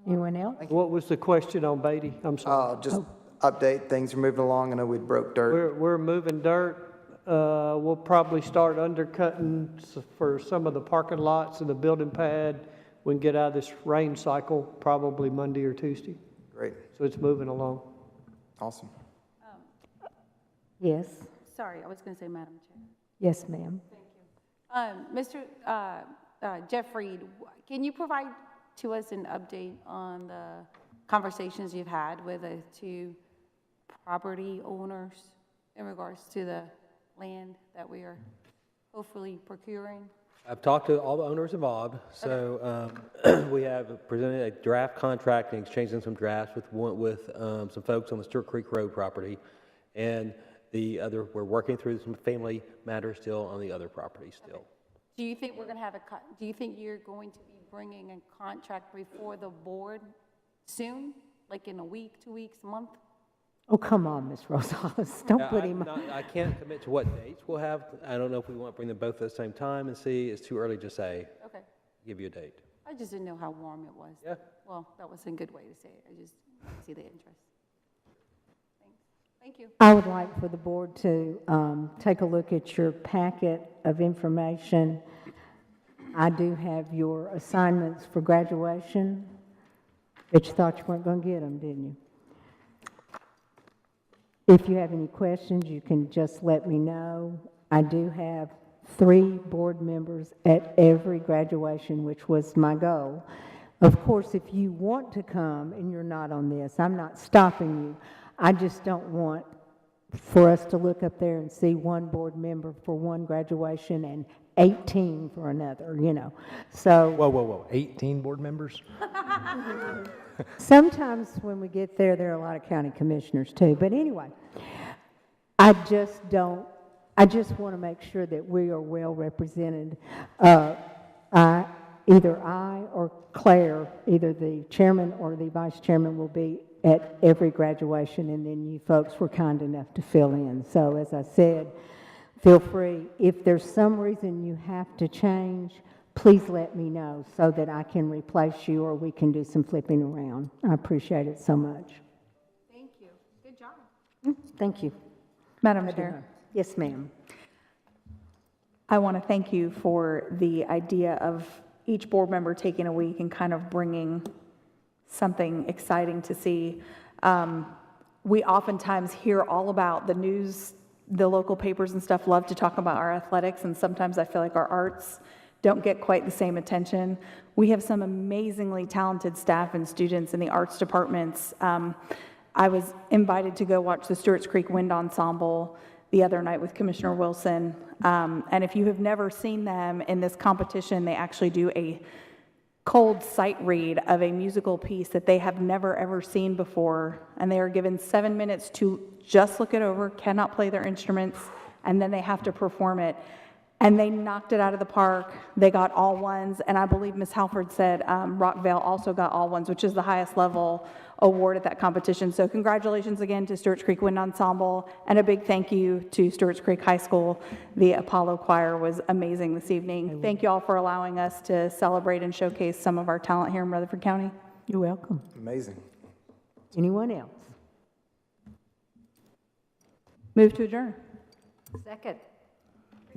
Anyone else? What was the question on Beatty? I'm sorry. Just update, things are moving along. I know we broke dirt. We're moving dirt. We'll probably start undercutting for some of the parking lots and the building pad. We can get out of this rain cycle probably Monday or Tuesday. Great. So it's moving along. Awesome. Yes. Sorry, I was going to say Madam Chair. Yes, ma'am. Mr. Jeff Reed, can you provide to us an update on the conversations you've had with the two property owners in regards to the land that we are hopefully procuring? I've talked to all the owners involved, so we have presented a draft contract and exchanged some drafts with some folks on the Stewart Creek Road property, and we're working through some family matters still on the other property still. Okay. Do you think we're going to have do you think you're going to be bringing a contract before the board soon, like in a week, 2 weeks, a month? Oh, come on, Ms. Rosales. Don't put him on. I can't commit to what dates we'll have. I don't know if we want to bring them both at the same time and see. It's too early to say. Okay. Give you a date. I just didn't know how warm it was. Yeah. Well, that was a good way to say it. I just see the interest. Thanks. Thank you. I would like for the board to take a look at your packet of information. I do have your assignments for graduation, but you thought you weren't going to get them, didn't you? If you have any questions, you can just let me know. I do have 3 board members at every graduation, which was my goal. Of course, if you want to come and you're not on this, I'm not stopping you. I just don't want for us to look up there and see one board member for one graduation and 18 for another, you know. So Whoa, 18 board members? sometimes when we get there, there are a lot of county commissioners too. But anyway, I just want to make sure that we are well represented. Either I or Claire, either the chairman or the vice chairman, will be at every graduation, and then you folks were kind enough to fill in. So as I said, feel free. If there's some reason you have to change, please let me know so that I can replace you or we can do some flipping around. I appreciate it so much. Thank you. Good job. Thank you. Madam Chair, Yes, ma'am. I want to thank you for the idea of each board member taking a week and kind of bringing something exciting to see. We oftentimes hear all about the news, the local papers and stuff love to talk about our athletics, and sometimes I feel like our arts don't get quite the same attention. We have some amazingly talented staff and students in the arts departments. I was invited to go watch the Stewart's Creek Wind Ensemble the other night with Commissioner Wilson. And if you have never seen them in this competition, they actually do a cold sight read of a musical piece that they have never ever seen before. And they are given 7 minutes to just look it over, cannot play their instruments, and then they have to perform it. And they knocked it out of the park. They got all ones. And I believe Ms. Halford said Rockvale also got all ones, which is the highest level award at that competition. So congratulations again to Stewart's Creek Wind Ensemble, and a big thank you to Stewart's Creek High School. The Apollo Choir was amazing this evening. Thank you all for allowing us to celebrate and showcase some of our talent here in Rutherford County. You're welcome. Amazing. Anyone else? Move to adjourn. Second.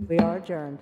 We are adjourned.